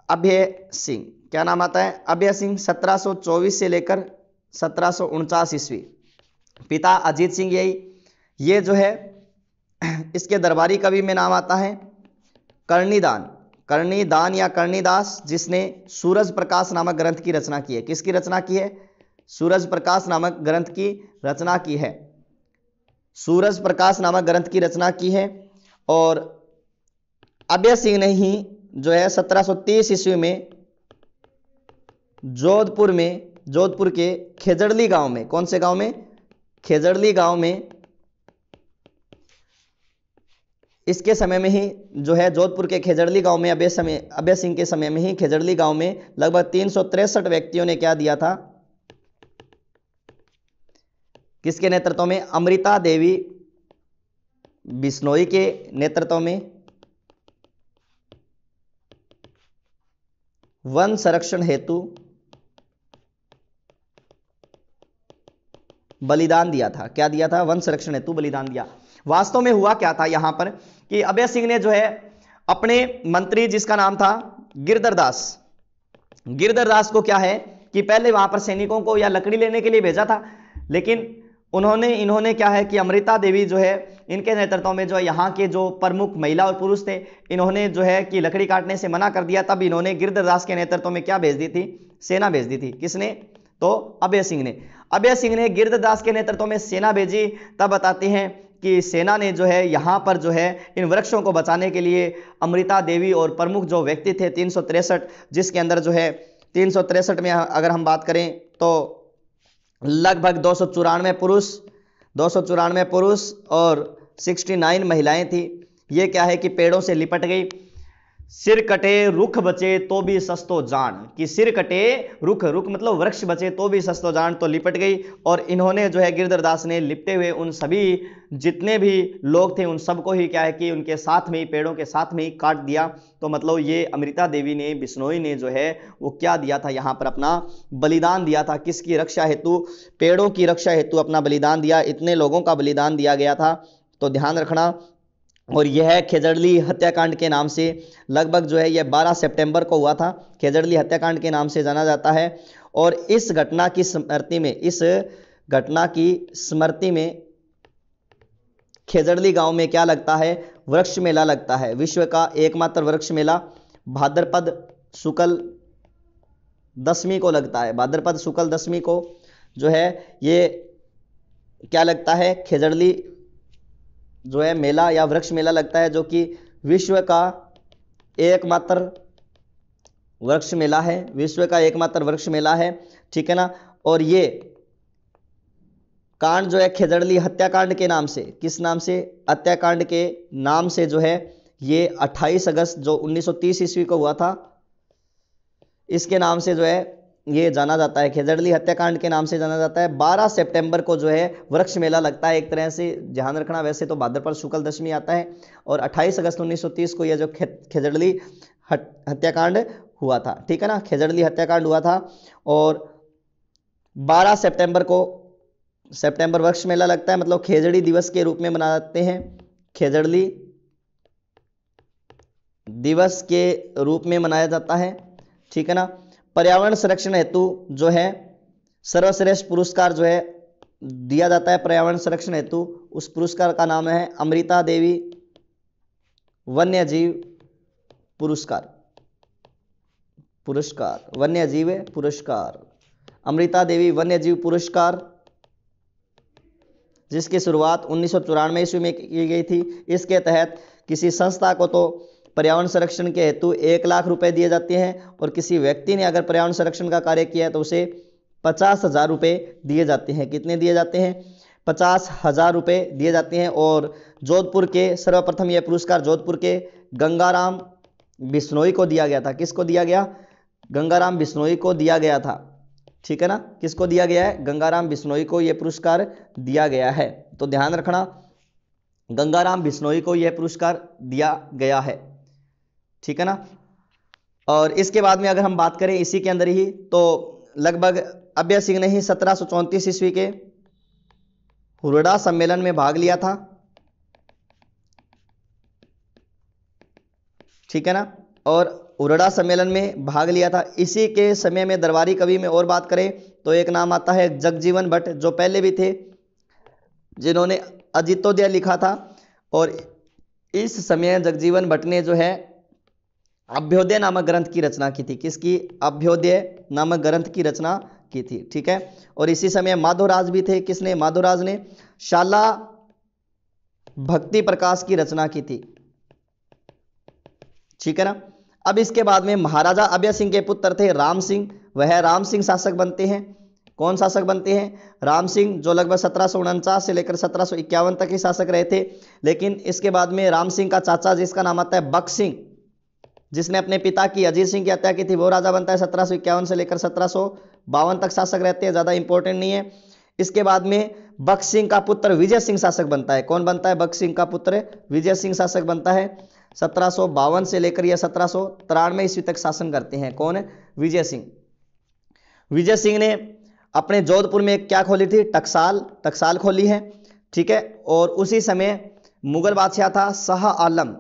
[SPEAKER 1] अभय सिंह। क्या नाम आता है, अभय सिंह। 1724 से लेकर 1749 ईस्वी। पिता अजीत सिंह यही। ये जो है इसके दरबारी कवि में नाम आता है कर्णिदान या कर्णिदास, जिसने सूरज प्रकाश नामक ग्रंथ की रचना की है। किसकी रचना की है, सूरज प्रकाश नामक ग्रंथ की रचना की है। सूरज प्रकाश नामक ग्रंथ की रचना की है। और अभय सिंह ने ही जो है 1730 ईस्वी में जोधपुर के खेजड़ली गांव में, कौन से गांव में, खेजड़ली गांव में इसके समय में ही जो है जोधपुर के खेजड़ली गांव में अभय सिंह के समय में ही खेजड़ली गांव में लगभग 363 व्यक्तियों ने क्या दिया था, किसके नेतृत्व में, अमृता देवी बिश्नोई के नेतृत्व में वन संरक्षण हेतु बलिदान दिया था। क्या दिया था? वन संरक्षण हेतु बलिदान दिया। वास्तव में हुआ क्या था यहां पर कि अभय सिंह ने जो है अपने मंत्री जिसका नाम था गिरधर दास को क्या है कि पहले वहां पर सैनिकों को या लकड़ी लेने के लिए भेजा था, लेकिन इन्होंने क्या है कि अमृता देवी जो है इनके नेतृत्व में जो यहाँ के जो प्रमुख महिला और पुरुष थे, इन्होंने जो है कि लकड़ी काटने से मना कर दिया। तब इन्होंने गिरधर दास के नेतृत्व में क्या भेज दी थी? सेना भेज दी थी। किसने? तो अभय सिंह ने गिरधर दास के नेतृत्व में सेना भेजी। तब बताते हैं कि सेना ने जो है यहाँ पर जो है इन वृक्षों को बचाने के लिए अमृता देवी और प्रमुख जो व्यक्ति थे 363, जिसके अंदर जो है 363 में अगर हम बात करें तो लगभग 294 पुरुष और 69 महिलाएं थी। ये क्या है कि पेड़ों से लिपट गई। सिर कटे रुख बचे तो भी सस्तो जान, कि सिर कटे रुख मतलब वृक्ष बचे तो भी सस्तो जान, तो लिपट गई। और इन्होंने जो है गिरधर दास ने लिपटे हुए उन सभी जितने भी लोग थे उन सबको ही क्या है कि उनके साथ में ही, पेड़ों के साथ में ही काट दिया। तो मतलब ये अमृता देवी ने, बिश्नोई ने जो है वो क्या दिया था, यहाँ पर अपना बलिदान दिया था। किसकी रक्षा हेतु? पेड़ों की रक्षा हेतु अपना बलिदान दिया। इतने लोगों का बलिदान दिया गया था, तो ध्यान रखना। और यह खेजड़ली हत्याकांड के नाम से लगभग जो है यह 12 सितंबर को हुआ था। खेजड़ली हत्याकांड के नाम से जाना जाता है। और इस घटना की स्मृति में खेजड़ली गांव में क्या लगता है? वृक्ष मेला लगता है। विश्व का एकमात्र वृक्ष मेला भाद्रपद शुक्ल दशमी को लगता है। भाद्रपद शुक्ल दशमी को जो है ये क्या लगता है? खेजड़ली जो है मेला या वृक्ष मेला लगता है, जो कि विश्व का एकमात्र वृक्ष मेला है। ठीक है ना। और ये कांड जो है खेजड़ली हत्याकांड के नाम से, किस नाम से? हत्याकांड के नाम से जो है ये 28 अगस्त जो 1930 ईस्वी को हुआ था, इसके नाम से जो है ये जाना जाता है। खेजड़ली हत्याकांड के नाम से जाना जाता है। 12 सितंबर को जो है वृक्ष मेला लगता है। एक तरह से ध्यान रखना, वैसे तो भाद्रपद शुक्ल दशमी आता है और 28 अगस्त 1930 को यह जो खेजड़ली हत्याकांड हुआ था। ठीक है ना, खेजड़ली हत्याकांड हुआ था। और 12 सितंबर वृक्ष मेला लगता है, मतलब खेजड़ी दिवस के रूप में मनाते हैं। खेजड़ली दिवस के रूप में मनाया जाता है। ठीक है ना। पर्यावरण संरक्षण हेतु जो है सर्वश्रेष्ठ पुरस्कार जो है दिया जाता है पर्यावरण संरक्षण हेतु। उस पुरस्कार का नाम है अमृता देवी वन्यजीव पुरस्कार। वन्यजीव पुरस्कार, अमृता देवी वन्यजीव पुरस्कार, जिसकी शुरुआत 1994 ईस्वी में की गई थी। इसके तहत किसी संस्था को तो पर्यावरण संरक्षण के हेतु 1 लाख रुपए दिए जाते हैं, और किसी व्यक्ति ने अगर पर्यावरण संरक्षण का कार्य किया है तो उसे 50,000 रुपए दिए जाते हैं। कितने दिए जाते हैं? 50,000 रुपए दिए जाते हैं। और जोधपुर के सर्वप्रथम यह पुरस्कार जोधपुर के गंगाराम बिश्नोई को दिया गया था। किसको दिया गया? गंगाराम बिश्नोई को दिया गया था। ठीक है ना, किसको दिया गया है? गंगाराम बिश्नोई को यह पुरस्कार दिया गया है। तो ध्यान रखना, गंगाराम बिश्नोई को यह पुरस्कार दिया गया है। ठीक है ना। और इसके बाद में अगर हम बात करें इसी के अंदर ही, तो लगभग अभय सिंह ने ही 1734 ईस्वी के हुरडा सम्मेलन में भाग लिया था। ठीक है ना। और हुरडा सम्मेलन में भाग लिया था। इसी के समय में दरबारी कवि में और बात करें तो एक नाम आता है जगजीवन भट्ट, जो पहले भी थे जिन्होंने अजितोदय लिखा था। और इस समय जगजीवन भट्ट ने जो है अभ्योदय नामक ग्रंथ की रचना की थी। किसकी? अभ्योदय नामक ग्रंथ की रचना की थी। ठीक है। और इसी समय माधवराज भी थे। किसने? माधवराज ने शाला भक्ति प्रकाश की रचना की थी। ठीक है ना। अब इसके बाद में महाराजा अभय सिंह के पुत्र थे राम सिंह, वह राम सिंह शासक बनते हैं। कौन शासक बनते हैं? राम सिंह, जो लगभग 1749 से लेकर 1751 तक ही शासक रहे थे। लेकिन इसके बाद में राम सिंह का चाचा जिसका नाम आता है बख्श सिंह, जिसने अपने पिता की अजीत सिंह की हत्या की थी, वो राजा बनता है। 1751 से लेकर 1752 तक शासक रहते हैं, ज्यादा इंपॉर्टेंट नहीं है। इसके बाद में बख्श सिंह का पुत्र विजय सिंह शासक बनता है। कौन बनता है? बख्श सिंह का पुत्र विजय सिंह शासक बनता है। 1752 से लेकर यह 1793 ईस्वी तक शासन करते हैं। कौन? विजय सिंह। विजय सिंह ने अपने जोधपुर में क्या खोली थी? टकसाल खोली है, ठीक है। और उसी समय मुगल बादशाह था शाह आलम।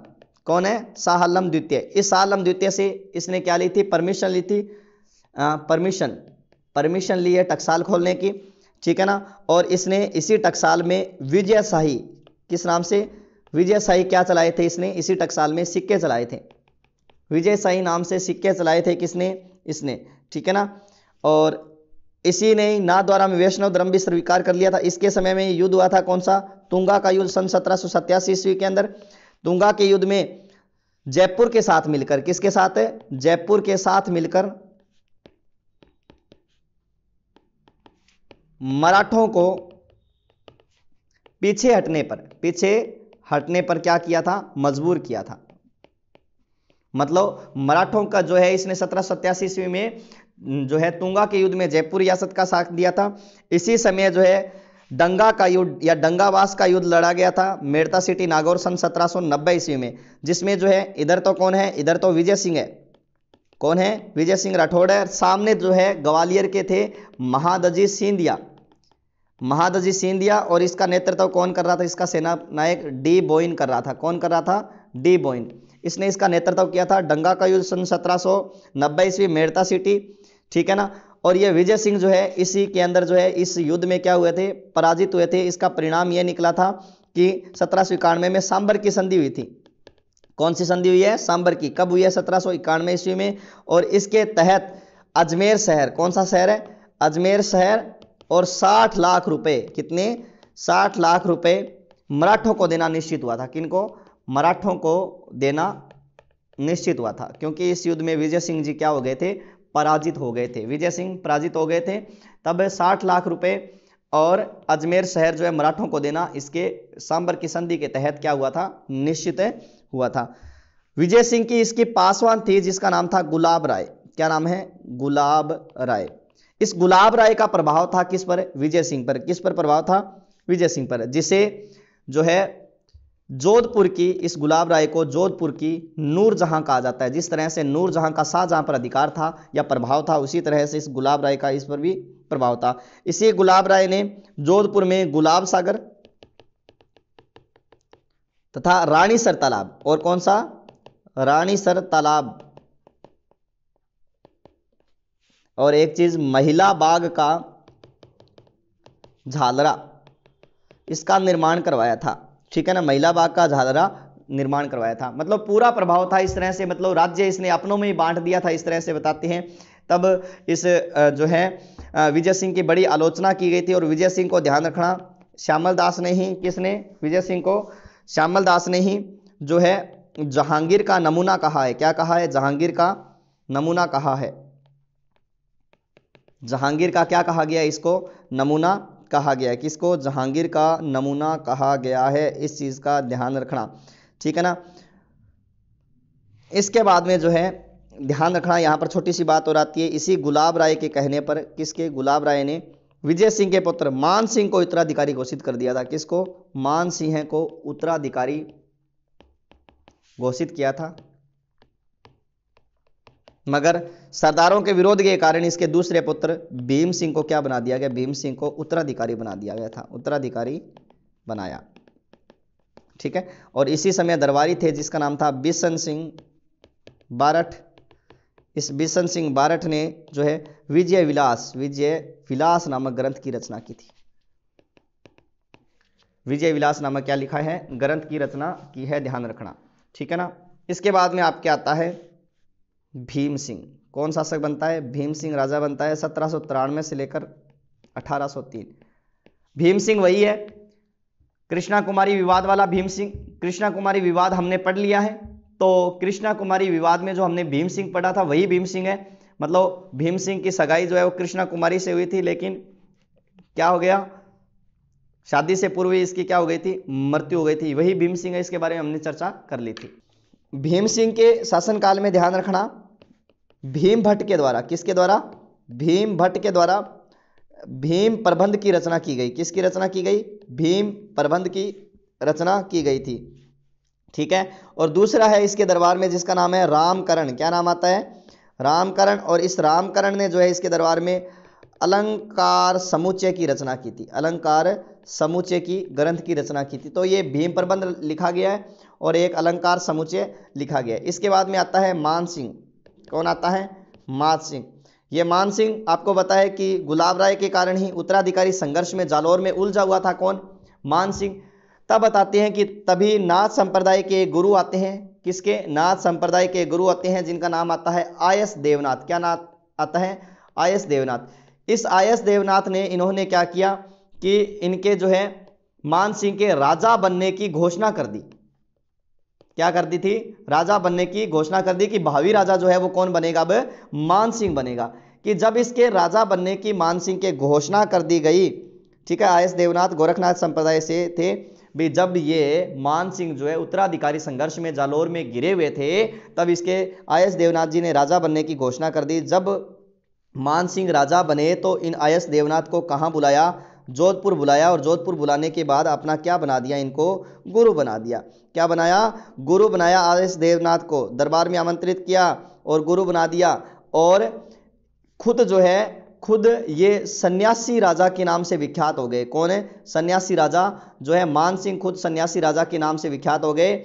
[SPEAKER 1] कौन है? शाह आलम द्वितीय। इस शाह आलम द्वितीय से इसने क्या ली थी? परमिशन ली थी, परमिशन ली है टकसाल खोलने की, ठीक है ना। और इसने इसी टकसाल में विजय शाही, किस नाम से? विजय शाही क्या चलाए थे इसने? इसी टकसाल में सिक्के चलाए थे। विजय शाही नाम से सिक्के चलाए थे किसने? इसने, ठीक है ना। और इसी ने नाथ द्वारा में वैष्णव धर्म भी स्वीकार कर लिया था। इसके समय में युद्ध हुआ था, कौन सा? तुंगा का युद्ध सन 1787 ईस्वी के अंदर। तुंगा के युद्ध में जयपुर के साथ मिलकर, किसके साथ? जयपुर के साथ मिलकर मराठों को पीछे हटने पर क्या किया था? मजबूर किया था। मतलब मराठों का जो है इसने 1787 ईस्वी में जो है तुंगा के युद्ध में जयपुर रियासत का साथ दिया था। इसी समय जो है डंगा का युद्ध या डंगावास का युद्ध लड़ा गया था मेड़ता सिटी नागौर सन 1790 ईस्वी में, जिसमें जो है इधर तो कौन है? इधर तो विजय सिंह है। कौन है? विजय सिंह राठौड़ है। सामने जो है ग्वालियर के थे महादजी सिंधिया, और इसका नेतृत्व कौन कर रहा था? इसका सेना नायक डी बोइन कर रहा था। कौन कर रहा था? डी बोइन। इसने इसका नेतृत्व किया था। डंगा का युद्ध सन 1790 ईस्वी मेड़ता सिटी, ठीक है ना। और ये विजय सिंह जो है इसी के अंदर जो है इस युद्ध में क्या हुए थे? पराजित हुए थे। इसका परिणाम यह निकला था कि 1791 में सांबर की संधि हुई थी। कौन सी संधि हुई है? सांबर की। कब हुई है? 1791 ईस्वी में। और इसके तहत अजमेर शहर, कौन सा शहर है? अजमेर शहर, और 60 लाख रुपए, कितने? 60 लाख रुपए मराठों को देना निश्चित हुआ था। किनको? मराठों को देना निश्चित हुआ था, क्योंकि इस युद्ध में विजय सिंह जी क्या हो गए थे? पराजित हो गए थे। विजय सिंह पराजित हो गए थे। तब 60 लाख रुपए और अजमेर शहर जो है मराठों को देना, इसके सांबर की संधि के तहत क्या हुआ था? निश्चित हुआ था। विजय सिंह की इसकी पासवान थी जिसका नाम था गुलाब राय। क्या नाम है? गुलाब राय। इस गुलाब राय का प्रभाव था किस पर? विजय सिंह पर। किस पर प्रभाव था? विजय सिंह पर, जिसे जो है जोधपुर की, इस गुलाब राय को जोधपुर की नूरजहां कहा जाता है। जिस तरह से नूरजहां का शाहजहां पर अधिकार था या प्रभाव था, उसी तरह से इस गुलाब राय का इस पर भी प्रभाव था। इसी गुलाब राय ने जोधपुर में गुलाब सागर तथा रानीसर तालाब, और कौन सा? रानीसर तालाब, और एक चीज महिला बाग का झालरा, इसका निर्माण करवाया था, ठीक है ना। महिला बाग का झालरा निर्माण करवाया था। मतलब पूरा प्रभाव था इस तरह से, मतलब राज्य इसने अपनों में ही बांट दिया था, इस तरह से बताते हैं। तब इस जो है विजय सिंह की बड़ी आलोचना की गई थी। और विजय सिंह को ध्यान रखना, श्यामल दास ने ही, किसने? विजय सिंह को श्यामल दास ने ही जो है जहांगीर का नमूना कहा है। क्या कहा है? जहांगीर का नमूना कहा है। जहांगीर का क्या कहा गया? इसको नमूना कहा गया है। किसको? जहांगीर का नमूना कहा गया है। इस चीज का ध्यान रखना, ठीक है ना। इसके बाद में जो है ध्यान रखना, यहां पर छोटी सी बात और आती है। इसी गुलाब राय के कहने पर, किसके? गुलाब राय ने विजय सिंह के पुत्र मान सिंह को उत्तराधिकारी घोषित कर दिया था। किसको? मान सिंह को उत्तराधिकारी घोषित किया था। मगर सरदारों के विरोध के कारण इसके दूसरे पुत्र भीम सिंह को क्या बना दिया गया? भीम सिंह को उत्तराधिकारी बना दिया गया था, उत्तराधिकारी बनाया, ठीक है। और इसी समय दरबारी थे जिसका नाम था बिशन सिंह बारठ। इस बिशन सिंह बारठ ने जो है विजय विलास नामक ग्रंथ की रचना की थी। विजय विलास नामक क्या लिखा है? ग्रंथ की रचना की है, ध्यान रखना, ठीक है ना। इसके बाद में आपके आता है भीम सिंह। कौन शासक बनता है? भीम सिंह राजा बनता है 1793 से लेकर 1803। भीम सिंह वही है कृष्णा कुमारी विवाद वाला भीम सिंह। कृष्णा कुमारी विवाद हमने पढ़ लिया है, तो कृष्णा कुमारी विवाद में जो हमने भीम सिंह पढ़ा था वही भीम सिंह है। मतलब भीम सिंह की सगाई जो है वो कृष्णा कुमारी से हुई थी, लेकिन क्या हो गया, शादी से पूर्व ही इसकी क्या हो गई थी, मृत्यु हो गई थी। वही भीम सिंह है, इसके बारे में हमने चर्चा कर ली थी। भीम सिंह के शासनकाल में ध्यान रखना, भीम भट्ट के द्वारा, किसके द्वारा, भीम भट्ट के द्वारा भीम प्रबंध की रचना की गई। किसकी रचना की गई, भीम प्रबंध की रचना की गई थी। ठीक है। और दूसरा है इसके दरबार में जिसका नाम है रामकरण। क्या नाम आता है, रामकरण। और इस रामकरण ने जो है इसके दरबार में अलंकार समुच्चय की रचना की थी, अलंकार समुच्चय की ग्रंथ की रचना की थी। तो ये भीम प्रबंध लिखा गया है और एक अलंकार समुच्चय लिखा गया है। इसके बाद में आता है मान सिंह। कौन आता है, मान सिंह। ये मान सिंह आपको पता है कि गुलाब राय के कारण ही उत्तराधिकारी संघर्ष में जालौर में उलझा हुआ था। कौन, मान सिंह। तब बताते हैं कि तभी नाथ संप्रदाय के गुरु आते हैं। किसके, नाथ संप्रदाय के गुरु आते हैं जिनका नाम आता है आयस देवनाथ। क्या नाम आता है, आयस देवनाथ। इस आयस देवनाथ ने, इन्होंने क्या किया कि इनके जो है मान सिंह के राजा बनने की घोषणा कर दी। क्या कर दी थी, राजा बनने की घोषणा कर दी कि भावी राजा जो है वो कौन बनेगा, अब मान सिंह बनेगा। कि जब इसके राजा बनने की मान सिंह के घोषणा कर दी गई, ठीक है, आयस देवनाथ गोरखनाथ संप्रदाय से थे भी। जब ये मान सिंह जो है उत्तराधिकारी संघर्ष में जालौर में गिरे हुए थे, तब इसके आयस देवनाथ जी ने राजा बनने की घोषणा कर दी। जब मान सिंह राजा बने तो इन आयस देवनाथ को कहाँ बुलाया, जोधपुर बुलाया। और जोधपुर बुलाने के बाद अपना क्या बना दिया, इनको गुरु बना दिया। क्या बनाया, गुरु बनाया। आयस देवनाथ को दरबार में आमंत्रित किया और गुरु बना दिया। और खुद जो है, खुद ये सन्यासी राजा के नाम से विख्यात हो गए। कौन है, सन्यासी राजा जो है मान सिंह, खुद सन्यासी राजा के नाम से विख्यात हो गए।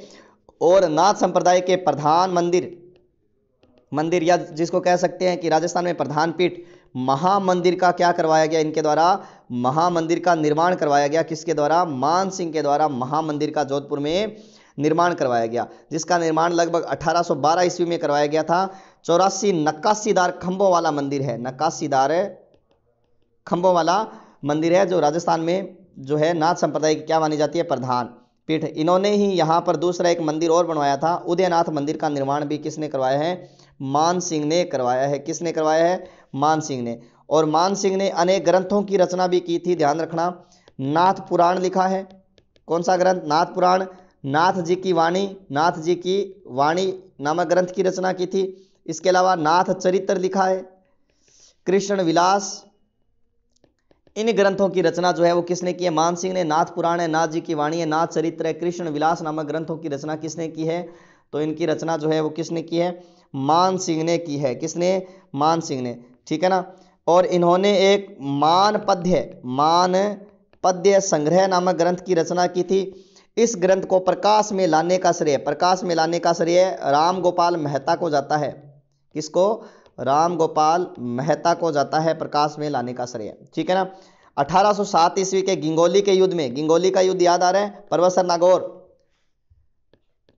[SPEAKER 1] और नाथ संप्रदाय के प्रधान मंदिर या जिसको कह सकते हैं कि राजस्थान में प्रधान पीठ, महामंदिर का क्या करवाया गया, इनके द्वारा महामंदिर का निर्माण करवाया गया। किसके द्वारा, मान सिंह के द्वारा महामंदिर का जोधपुर में निर्माण करवाया गया, जिसका निर्माण लगभग 1812 ईस्वी में करवाया गया था। 84 नक्काशीदार खंभों वाला मंदिर है, नक्काशीदार खंभों वाला मंदिर है, जो राजस्थान में जो है नाथ संप्रदाय की क्या मानी जाती है, प्रधान पीठ। इन्होंने ही यहाँ पर दूसरा एक मंदिर और बनवाया था, उदयनाथ मंदिर का निर्माण भी किसने करवाया है, मान सिंह ने करवाया है। किसने करवाया है, मान सिंह ने। और मान सिंह ने अनेक ग्रंथों की रचना भी की थी। ध्यान रखना, नाथ पुराण लिखा है। कौन सा ग्रंथ, नाथ पुराण। नाथ जी की वाणी, नाथ जी की वाणी नामक ग्रंथ की रचना की थी। इसके अलावा नाथ चरित्र लिखा है, कृष्ण विलास। इन ग्रंथों की रचना जो है वो किसने की है, मान सिंह ने। नाथ पुराण है, नाथ जी की वाणी है, नाथ चरित्र है, कृष्ण विलास नामक ग्रंथों की रचना किसने की है, तो इनकी रचना जो है वो किसने की है, मान सिंह ने की है। किसने, मान सिंह ने। ठीक है ना। और इन्होंने एक मान पद्य संग्रह नामक ग्रंथ की रचना की थी। इस ग्रंथ को प्रकाश में लाने का श्रेय राम गोपाल मेहता को जाता है। किसको, राम गोपाल मेहता को जाता है प्रकाश में लाने का श्रेय। ठीक है ना। 1807 ईस्वी के गिंगोली के युद्ध में, गिंगोली का युद्ध याद आ रहा है, परवसर नागौर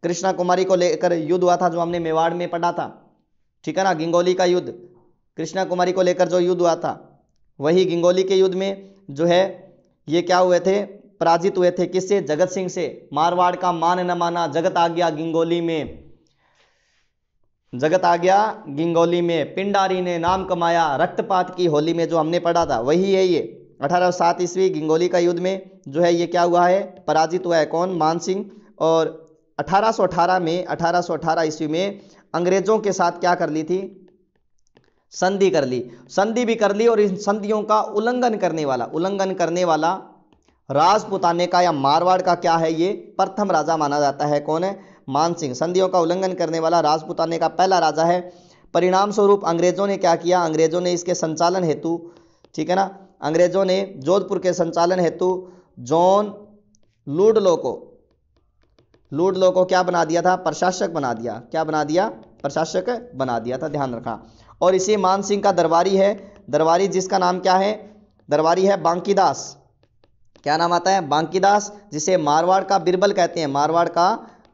[SPEAKER 1] कृष्णा कुमारी को लेकर युद्ध हुआ था, जो हमने मेवाड़ में पढ़ा था। ठीक है ना। गिंगोली का युद्ध, कृष्णा कुमारी को लेकर जो युद्ध हुआ था, वही गिंगोली के युद्ध में जो है ये क्या हुए थे, पराजित हुए थे। किससे, जगत सिंह से। मारवाड़ का मान न माना, जगत आ गया गिंगोली में, जगत आ गया गिंगोली में, पिंडारी ने नाम कमाया रक्तपात की होली में, जो हमने पढ़ा था वही है ये। 1807 ईस्वी गिंगोली का युद्ध में जो है ये क्या हुआ है, पराजित हुआ है। कौन, मान सिंह। और 1818 ईस्वी में अंग्रेजों के साथ क्या कर ली थी, संधि कर ली, संधि भी कर ली। और इन संधियों का उल्लंघन करने वाला राजपुताने का या मारवाड़ का क्या है, ये प्रथम राजा माना जाता है। कौन है, मान सिंह। संधियों का उल्लंघन करने वाला राजपुताने का पहला राजा है। परिणाम स्वरूप अंग्रेजों ने क्या किया, अंग्रेजों ने इसके संचालन हेतु, ठीक है ना, अंग्रेजों ने जोधपुर के संचालन हेतु जॉन लूडलो को क्या बना दिया था, प्रशासक बना दिया। क्या बना दिया, प्रशासक बना दिया था। ध्यान रखा। और इसी मान सिंह का दरबारी है, दरबारी जिसका नाम क्या है, दरबारी है बांकीदास। क्या नाम आता है, बांकीदास, जिसे मारवाड़ का बिरबल कहते हैं, मारवाड़ का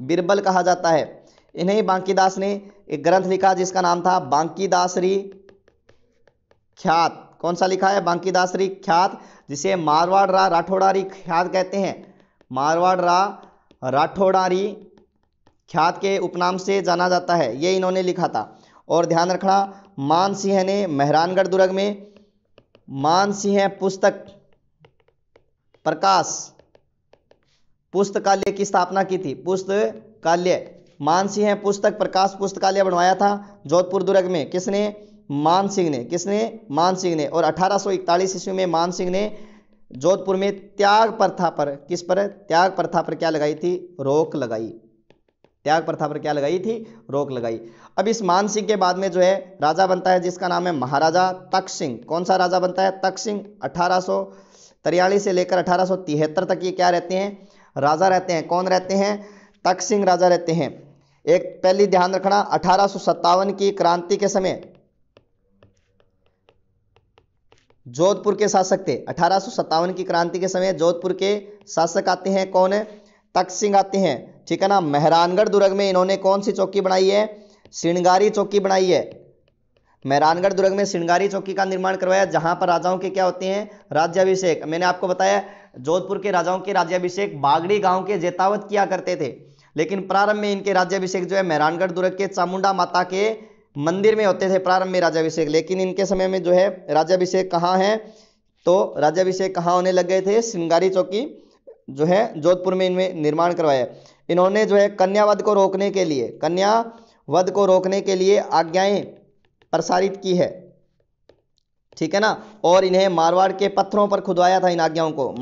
[SPEAKER 1] बिरबल कहा जाता है। इन्हीं बांकीदास ने एक ग्रंथ लिखा जिसका नाम था बांकीदासरी ख्यात। कौन सा लिखा है, बांकीदासरी ख्यात, जिसे मारवाड़ रा राठौड़ारी ख्यात कहते हैं। मारवाड़ रा राठौड़ारी ख्यात के उपनाम से जाना जाता है, ये इन्होंने लिखा था। और ध्यान रखना, मानसिंह ने मेहरानगढ़ दुर्ग में मानसिंह पुस्तक प्रकाश पुस्तकालय की स्थापना की थी। पुस्तकालय, मानसिंह पुस्तक प्रकाश पुस्तकालय बनवाया था जोधपुर दुर्ग में। किसने? मानसिंह ने। किसने? मानसिंह ने। और 1841 ईस्वी में मानसिंह ने जोधपुर में त्याग प्रथा पर, किस पर? त्याग प्रथा पर क्या लगाई थी? रोक लगाई। त्याग प्रथा पर क्या लगाई थी? रोक लगाई। अब इस मानसिंह के बाद में जो है राजा बनता है जिसका नाम है महाराजा तख्त सिंह। कौन सा राजा बनता है? तख्त सिंह। 1843 से लेकर 1873 तक ये क्या रहते हैं? राजा रहते हैं। कौन रहते हैं? तख्त सिंह राजा रहते हैं। एक पहली ध्यान रखना, 1857 की क्रांति के समय जोधपुर के शासक थे। 1857 की क्रांति के समय जोधपुर के शासक आते हैं। कौन है? तख्त सिंह आते हैं, ठीक है ना। मेहरानगढ़ दुर्ग में इन्होंने कौन सी चौकी बनाई है? श्रृंगारी चौकी बनाई है। मेहरानगढ़ दुर्ग में श्रृंगारी चौकी का निर्माण करवाया, जहां पर राजाओं के क्या होते हैं? राज्याभिषेक। मैंने आपको बताया जोधपुर के राजाओं के राज्याभिषेक बागड़ी गांव के जेतावत किया करते थे, लेकिन प्रारंभ में इनके राज्याभिषेक जो है मेहरानगढ़ दुर्ग के चामुंडा माता के मंदिर में होते थे प्रारंभ में राज्याभिषेक। लेकिन इनके समय में जो है राज्याभिषेक कहाँ है? तो राज्याभिषेक कहाँ होने लग गए थे? श्रृंगारी चौकी जो है जोधपुर में इनमें निर्माण करवाया। इन्होंने जो है कन्यावध को रोकने के लिए आज्ञाएं प्रसारित की है, ठीक है ना। और इन्हें मारवाड़ के पत्थरों पर खुदवाया था। इन आज्ञाओं को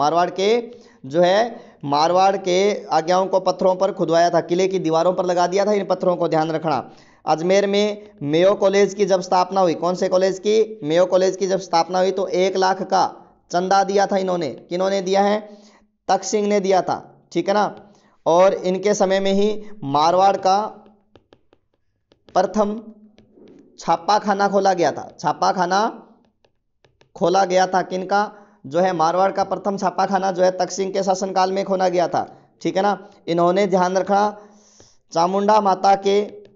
[SPEAKER 1] मारवाड़ के आज्ञाओं को पत्थरों पर खुदवाया था, किले की दीवारों पर लगा दिया था इन पत्थरों को, ध्यान रखना। अजमेर में मेयो कॉलेज की जब स्थापना हुई, कौन से कॉलेज की? मेयो कॉलेज की जब स्थापना हुई तो 1 लाख का चंदा दिया था इन्होंने। किन्होंने दिया है? तख्त सिंह ने दिया था, ठीक है ना। और इनके समय में ही मारवाड़ का प्रथम छापाखाना खोला गया था। छापाखाना खोला गया था किनका? जो है मारवाड़ का प्रथम छापाखाना जो है तख्त सिंह के शासनकाल में खोला गया था, ठीक है ना। इन्होंने ध्यान रखा चामुंडा माता के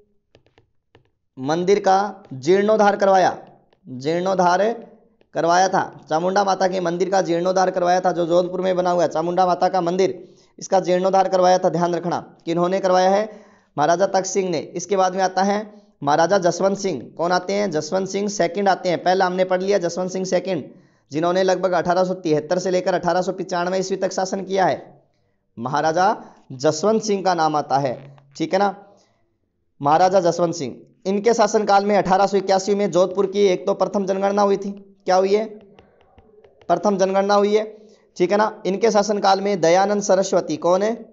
[SPEAKER 1] मंदिर का जीर्णोद्धार करवाया था। चामुंडा माता के मंदिर का जीर्णोद्धार करवाया था, जो जोधपुर में बना हुआ है चामुंडा माता का मंदिर, इसका जीर्णोद्धार करवाया था। ध्यान रखना किन्होंने करवाया है? महाराजा तख्त सिंह ने। इसके बाद में आता है महाराजा जसवंत सिंह। कौन आते हैं? जसवंत सिंह सेकंड आते हैं। पहला हमने पढ़ लिया जसवंत सिंह सेकंड, जिन्होंने लगभग 1873 से लेकर 1895 ईस्वी तक शासन किया है। महाराजा जसवंत सिंह का नाम आता है, ठीक है ना। महाराजा जसवंत सिंह, इनके शासनकाल में 1881 में जोधपुर की एक तो प्रथम जनगणना हुई थी। क्या हुई है? प्रथम जनगणना हुई है, ठीक है ना। इनके शासनकाल में दयानंद सरस्वती कौन है?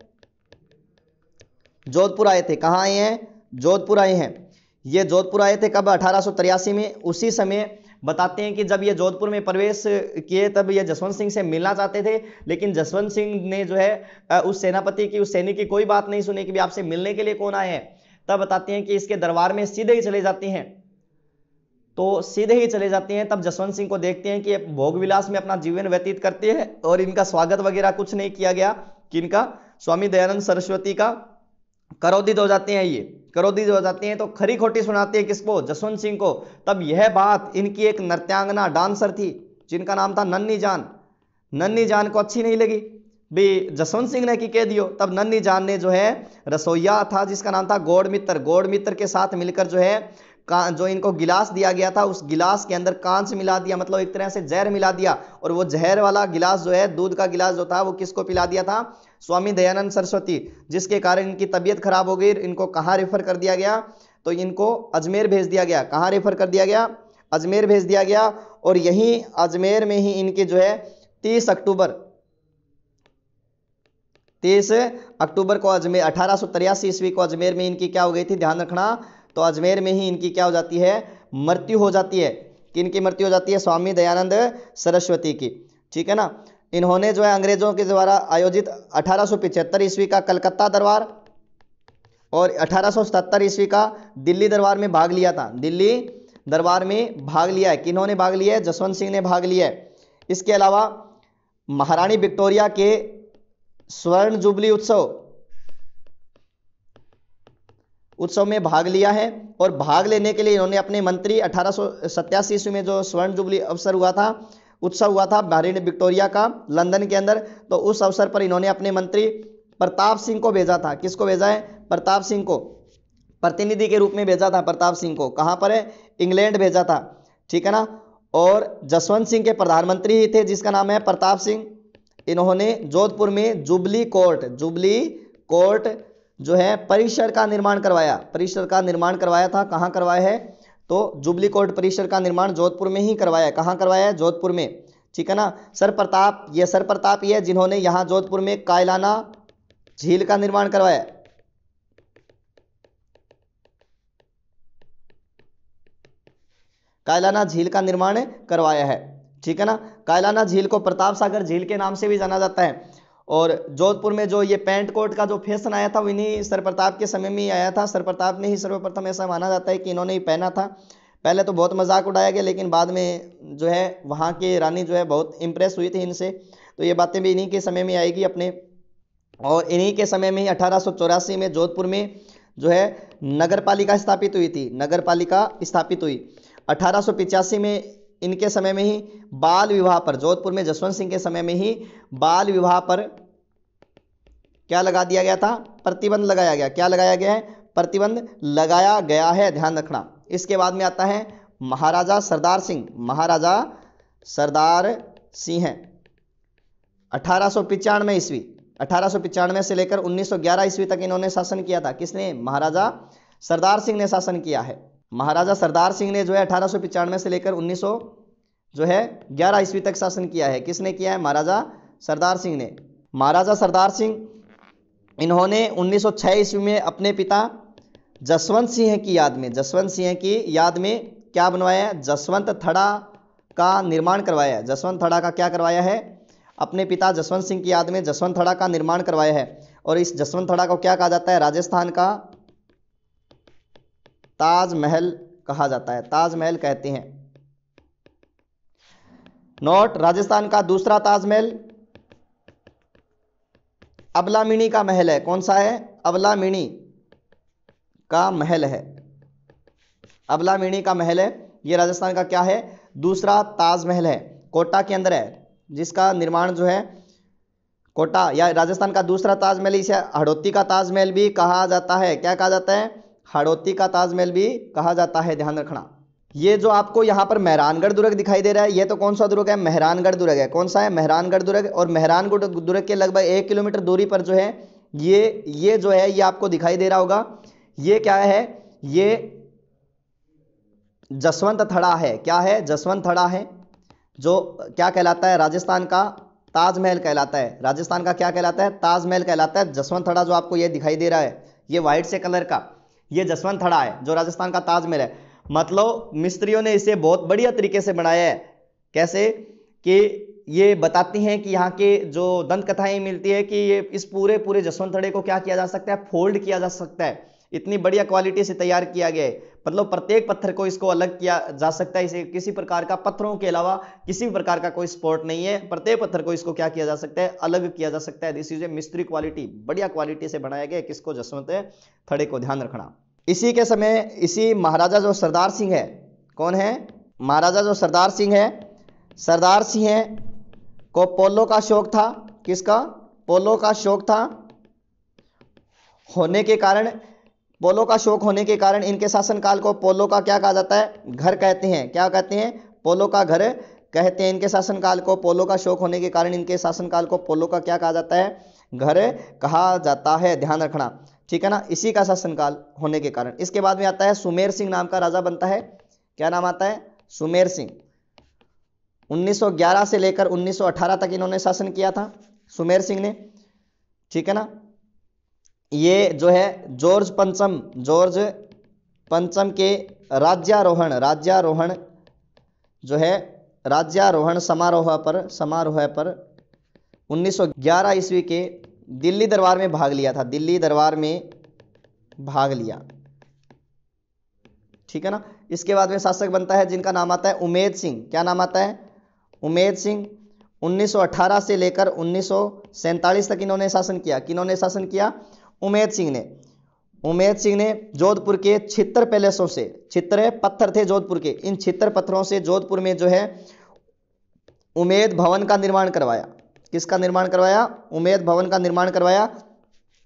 [SPEAKER 1] जोधपुर आए थे। कहाँ आए हैं? जोधपुर आए हैं। ये जोधपुर आए थे कब? 1883 में। उसी समय बताते हैं कि जब ये जोधपुर में प्रवेश किए तब ये जसवंत सिंह से मिलना चाहते थे, लेकिन जसवंत सिंह ने जो है उस सेनापति की, उस सैनिक की कोई बात नहीं सुनी कि भी आपसे मिलने के लिए कौन आए हैं। तब बताते हैं कि इसके दरबार में सीधे ही चले जाते हैं। तो सीधे ही चले जाते हैं, तब जसवंत सिंह को देखते हैं कि भोग विलास में अपना जीवन व्यतीत करते हैं और इनका स्वागत वगैरह कुछ नहीं किया गया। किनका? स्वामी दयानंद सरस्वती का क्रोधित हो जाते हैं। ये क्रोधित हो जाते हैं तो खरी खोटी सुनाते हैं किसको? जसवंत सिंह को। तब यह बात इनकी एक नृत्यांगना डांसर थी जिनका नाम था नन्ही जान। नन्ही जान को अच्छी नहीं लगी भी जसवंत सिंह ने की कह दियो। तब नन्ही जान ने जो है रसोईया था जिसका नाम था गौड़ मित्र के साथ मिलकर जो है जो इनको गिलास दिया गया था उस गिलास के अंदर कांच मिला दिया, मतलब एक तरह से जहर मिला दिया। और वो जहर वाला गिलास जो है, दूध का गिलास जो था, वो किसको पिला दिया था? स्वामी दयानंद सरस्वती, जिसके कारण इनकी तबीयत खराब हो गई। इनको कहाँ रेफर कर दिया गया? तो इनको अजमेर भेज दिया गया। कहाँ रेफर कर दिया गया? अजमेर भेज दिया गया। और यहीं अजमेर में ही इनके जो है 30 अक्टूबर को अजमेर 1883 ईस्वी को अजमेर में इनकी क्या हो गई थी? ध्यान रखना। तो अजमेर में ही इनकी क्या हो जाती है? मृत्यु हो जाती है। किनकी मृत्यु हो जाती है? स्वामी दयानंद सरस्वती की, ठीक है ना। इन्होंने जो है अंग्रेजों के द्वारा आयोजित 1875 ईस्वी का कलकत्ता दरबार और 1877 ईस्वी का दिल्ली दरबार में भाग लिया था। दिल्ली दरबार में भाग लिया है। किन्होंने भाग लिया है? जसवंत सिंह ने भाग लिया है। इसके अलावा महारानी विक्टोरिया के स्वर्ण जुबली उत्सव में भाग लिया है। और भाग लेने के लिए इन्होंने अपने मंत्री 1887 ईस्वी में जो स्वर्ण जुबली उत्सव हुआ था महारानी विक्टोरिया का लंदन के अंदर, तो उस अवसर पर इन्होंने अपने मंत्री प्रताप सिंह को भेजा था। किसको भेजा है? प्रताप सिंह को। प्रतिनिधि के रूप में भेजा था प्रताप सिंह को। कहाँ पर है? इंग्लैंड भेजा था, ठीक है ना। और जसवंत सिंह के प्रधानमंत्री ही थे जिसका नाम है प्रताप सिंह। इन्होंने जोधपुर में जुबली कोर्ट जो है परिसर का निर्माण करवाया था। कहाँ करवाया है? तो जुबली कोर्ट परिसर का निर्माण जोधपुर में ही करवाया है। कहाँ करवाया है? जोधपुर में, ठीक है ना। सर प्रताप ये जिन्होंने यहाँ जोधपुर में कायलाना झील का निर्माण करवाया। कायलाना झील का निर्माण करवाया है, ठीक है ना। कायलाना झील को प्रताप सागर झील के नाम से भी जाना जाता है। और जोधपुर में जो ये पैंट कोट का जो फैशन आया था वो इन्हीं सर प्रताप के समय में ही आया था। सर प्रताप ने ही सर्वप्रथम, ऐसा माना जाता है कि इन्होंने ही पहना था। पहले तो बहुत मजाक उड़ाया गया, लेकिन बाद में जो है वहाँ की रानी जो है बहुत इंप्रेस हुई थी इनसे, तो ये बातें भी इन्हीं के समय में आएगी अपने। और इन्हीं के समय में ही 1884 में जोधपुर में जो है नगर पालिका स्थापित हुई। 1885 में इनके समय में ही बाल विवाह पर, जोधपुर में जसवंत सिंह के समय में ही बाल विवाह पर क्या लगा दिया गया था? प्रतिबंध लगाया गया। क्या लगाया गया है? प्रतिबंध लगाया गया है, ध्यान रखना। इसके बाद में आता है महाराजा सरदार सिंह 1895 से लेकर 1911 ईस्वी तक इन्होंने शासन किया था। किसने? महाराजा सरदार सिंह ने शासन किया है। महाराजा सरदार सिंह ने जो है 1895 से लेकर 1911 ईस्वी तक शासन किया है। किसने किया है? महाराजा सरदार सिंह ने। महाराजा सरदार सिंह इन्होंने 1906 ईस्वी में अपने पिता जसवंत सिंह की याद में क्या बनवाया है? जसवंत थड़ा का निर्माण करवाया है। जसवंत थड़ा का क्या करवाया है? अपने पिता जसवंत सिंह की याद में जसवंत थड़ा का निर्माण करवाया है। और इस जसवंत थड़ा को क्या कहा जाता है? राजस्थान का ताजमहल कहा जाता है, ताजमहल कहते हैं। नोट, राजस्थान का दूसरा ताजमहल अबलामिनी का महल है। कौन सा है? अबलामिनी का महल है। अबलामिनी का महल है, ये राजस्थान का क्या है? दूसरा ताजमहल है। कोटा के अंदर है, जिसका निर्माण जो है कोटा या राजस्थान का दूसरा ताजमहल, इसे हड़ौती का ताजमहल भी कहा जाता है। क्या कहा जाता है? हड़ौती का ताजमहल भी कहा जाता है, ध्यान रखना। ये जो आपको यहाँ पर मेहरानगढ़ दुर्ग दिखाई दे रहा है, ये तो कौन सा दुर्ग है? मेहरानगढ़ दुर्ग है। कौन सा है? मेहरानगढ़ दुर्ग। और मेहरानगढ़ दुर्ग के लगभग 1 किलोमीटर दूरी पर जो है ये जो है ये आपको दिखाई दे रहा होगा। ये क्या है? ये जसवंत थड़ा है। क्या है? जसवंत थड़ा है, जो क्या कहलाता है? राजस्थान का ताजमहल कहलाता है। राजस्थान का क्या कहलाता है? ताजमहल कहलाता है। जसवंत थड़ा जो आपको ये दिखाई दे रहा है, ये व्हाइट से कलर का, ये जसवंत थड़ा है जो राजस्थान का ताजमहल है। मतलब मिस्त्रियों ने इसे बहुत बढ़िया तरीके से बनाया है। कैसे कि ये बताती हैं कि यहाँ के जो दंत कथाएं मिलती है कि ये इस पूरे जसवंत थड़े को क्या किया जा सकता है? फोल्ड किया जा सकता है। इतनी बढ़िया क्वालिटी से तैयार किया गया है। मतलब प्रत्येक पत्थर को इसको अलग किया जा सकता है। इसे किसी प्रकार का, पत्थरों के अलावा किसी भी प्रकार का कोई स्पॉट नहीं है। प्रत्येक पत्थर को इसको क्या किया जा सकता है? अलग किया जा सकता है। दिस इज ए मिस्त्री क्वालिटी, बढ़िया क्वालिटी से बनाया गया। किसको? जसवंत थड़े को, ध्यान रखना। इसी के समय इसी महाराजा जो सरदार सिंह है, कौन है? महाराजा जो सरदार सिंह को पोलो का शौक था। किसका? पोलो का शौक था। पोलो का शौक होने के कारण इनके शासनकाल को पोलो का क्या कहा जाता है? घर कहते हैं। क्या कहते हैं? पोलो का घर कहते हैं। इनके शासनकाल को, पोलो का शौक होने के कारण इनके शासनकाल को पोलो का क्या कहा जाता है? घर कहा जाता है, ध्यान रखना, ठीक है ना। इसी का शासनकाल होने के कारण। इसके बाद में आता है सुमेर सिंह नाम का राजा बनता है। क्या नाम आता है? सुमेर सिंह। 1911 से लेकर 1918 तक इन्होंने शासन किया था, सुमेर सिंह ने, ठीक है ना। ये जो है जॉर्ज पंचम के राज्यारोहण जो है राज्यारोहण समारोह पर 1911 ईस्वी के दिल्ली दरबार में भाग लिया था। दिल्ली दरबार में भाग लिया, ठीक है ना। इसके बाद में शासक बनता है जिनका नाम आता है उमेद सिंह। क्या नाम आता है? उमेद सिंह। 1918 से लेकर 1947 तक इन्होंने शासन किया। किन्होंने शासन किया? उमेद सिंह ने जोधपुर के छित्र पैलेसों से, छित्र पत्थर थे जोधपुर के, इन छित्र पत्थरों से जोधपुर में जो है उमेद भवन का निर्माण करवाया। किसका निर्माण करवाया? उमेद भवन का निर्माण करवाया।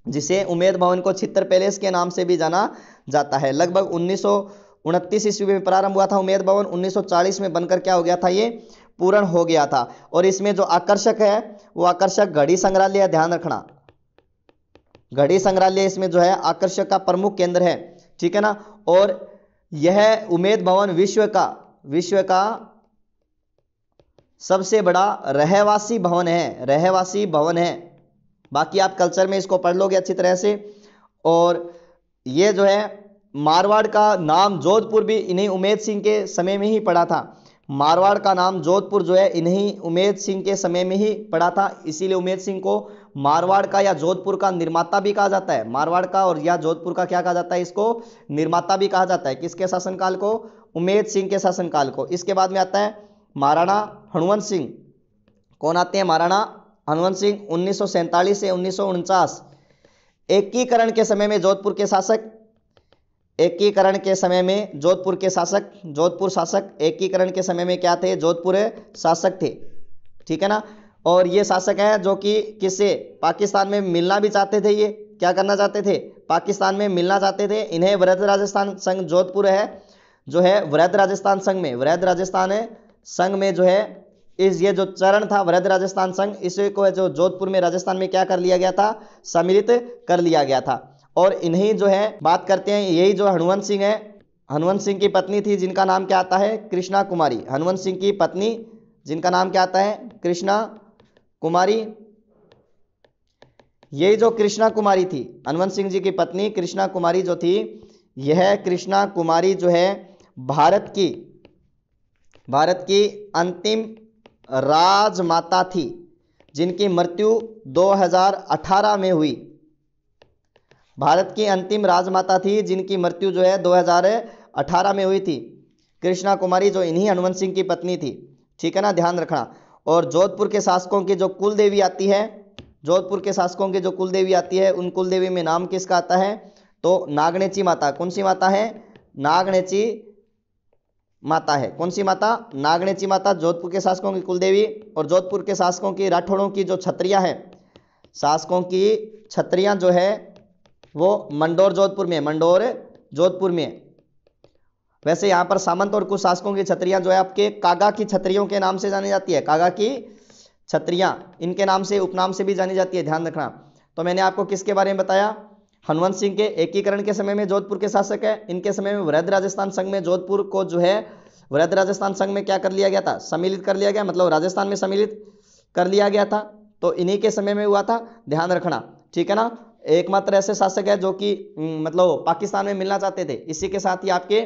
[SPEAKER 1] जिसे उमेद भवन को छित्र पैलेस के नाम से भी जाना जाता है। लगभग 1929 ईस्वी में प्रारंभ हुआ था उमेद भवन, 1940 में बनकर क्या हो गया था, ये पूर्ण हो गया था। और इसमें जो आकर्षक है वो आकर्षक घड़ी संग्रहालय है, ध्यान रखना, घड़ी संग्रहालय इसमें जो है आकर्षक का प्रमुख केंद्र है, ठीक है ना। और यह उमेद भवन विश्व का सबसे बड़ा रहवासी भवन है, रहवासी भवन है। बाकी आप कल्चर में इसको पढ़ लोगे अच्छी तरह से। और ये जो है मारवाड़ का नाम जोधपुर भी इन्हीं उमेद सिंह के समय में ही पड़ा था। मारवाड़ का नाम जोधपुर जो है इन्हीं उमेद सिंह के समय में ही पड़ा था, इसीलिए उमेद सिंह को मारवाड़ का या जोधपुर का निर्माता भी कहा जाता है। मारवाड़ का और या जोधपुर का क्या कहा जाता है, इसको निर्माता भी कहा जाता है। किसके शासनकाल को, उमेद सिंह के शासनकाल को। इसके बाद में आता है महाराणा हनुवंत सिंह। कौन आते हैं, महाराणा हनुवंत सिंह 1947 से 1949। एकीकरण के समय में जोधपुर के शासक, एकीकरण के समय में जोधपुर के शासक, जोधपुर शासक एकीकरण के समय में क्या थे, जोधपुर शासक थे, ठीक है ना। और ये शासक हैं जो कि किससे, पाकिस्तान में मिलना भी चाहते थे। ये क्या करना चाहते थे, पाकिस्तान में मिलना चाहते थे। इन्हें वृहद राजस्थान संघ जोधपुर है जो है वृहद राजस्थान संघ में, वृहद राजस्थान संघ में जो है इस ये जो चरण था वृहद राजस्थान संघ, इसे को जो जोधपुर में राजस्थान में क्या कर लिया गया था, सम्मिलित कर लिया गया था। और इन्हीं जो है बात करते हैं, यही जो हनुवंत सिंह है, हनुवंत सिंह की पत्नी थी जिनका नाम क्या आता है, कृष्णा कुमारी। हनुवंत सिंह की पत्नी जिनका नाम क्या आता है, कृष्णा कुमारी। यही जो कृष्णा कुमारी थी, हनुवंत सिंह जी की पत्नी कृष्णा कुमारी जो थी, यह कृष्णा कुमारी जो है भारत की अंतिम राजमाता थी जिनकी मृत्यु 2018 में हुई। भारत की अंतिम राजमाता थी जिनकी मृत्यु जो है 2018 में हुई थी, कृष्णा कुमारी, जो इन्हीं हनुवंत सिंह की पत्नी थी, ठीक है ना, ध्यान रखना। और जोधपुर के शासकों की जो कुल देवी आती है, जोधपुर के शासकों की जो कुल देवी आती है, उन कुल देवी में नाम किसका आता है, तो नागणेची माता। कौन सी माता है, नागणेची माता है। कौन सी माता, नागणेची माता, जोधपुर के शासकों की कुल देवी। और जोधपुर के शासकों की राठौड़ों की जो छत्रियां हैं, शासकों की छत्रियां जो है वो मंडोर जोधपुर में, मंडोर जोधपुर में। वैसे यहाँ पर सामंत और कुछ शासकों की छत्रियां जो है आपके कागा की छत्रियों के नाम से जानी जाती है, कागा की छत्रियां इनके नाम से, उपनाम से भी जानी जाती है, ध्यान रखना। तो मैंने आपको किसके बारे में बताया, हनुवंत सिंह के एकीकरण के समय में जोधपुर के शासक है। इनके समय में वृहद राजस्थान संघ में जोधपुर को जो है वृहद राजस्थान संघ में क्या कर लिया गया था, सम्मिलित कर लिया गया, मतलब राजस्थान में सम्मिलित कर लिया गया था। तो इन्हीं के समय में हुआ था, ध्यान रखना, ठीक है ना। एकमात्र ऐसे शासक है जो कि मतलब पाकिस्तान में मिलना चाहते थे। इसी के साथ ही आपके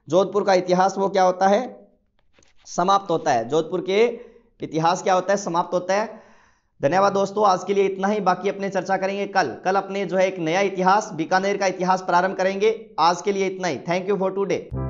[SPEAKER 1] जोधपुर का इतिहास वो क्या होता है, समाप्त होता है। जोधपुर के इतिहास क्या होता है, समाप्त होता है। धन्यवाद दोस्तों, आज के लिए इतना ही। बाकी अपने चर्चा करेंगे कल अपने जो है एक नया इतिहास, बीकानेर का इतिहास प्रारंभ करेंगे। आज के लिए इतना ही। Thank you for today.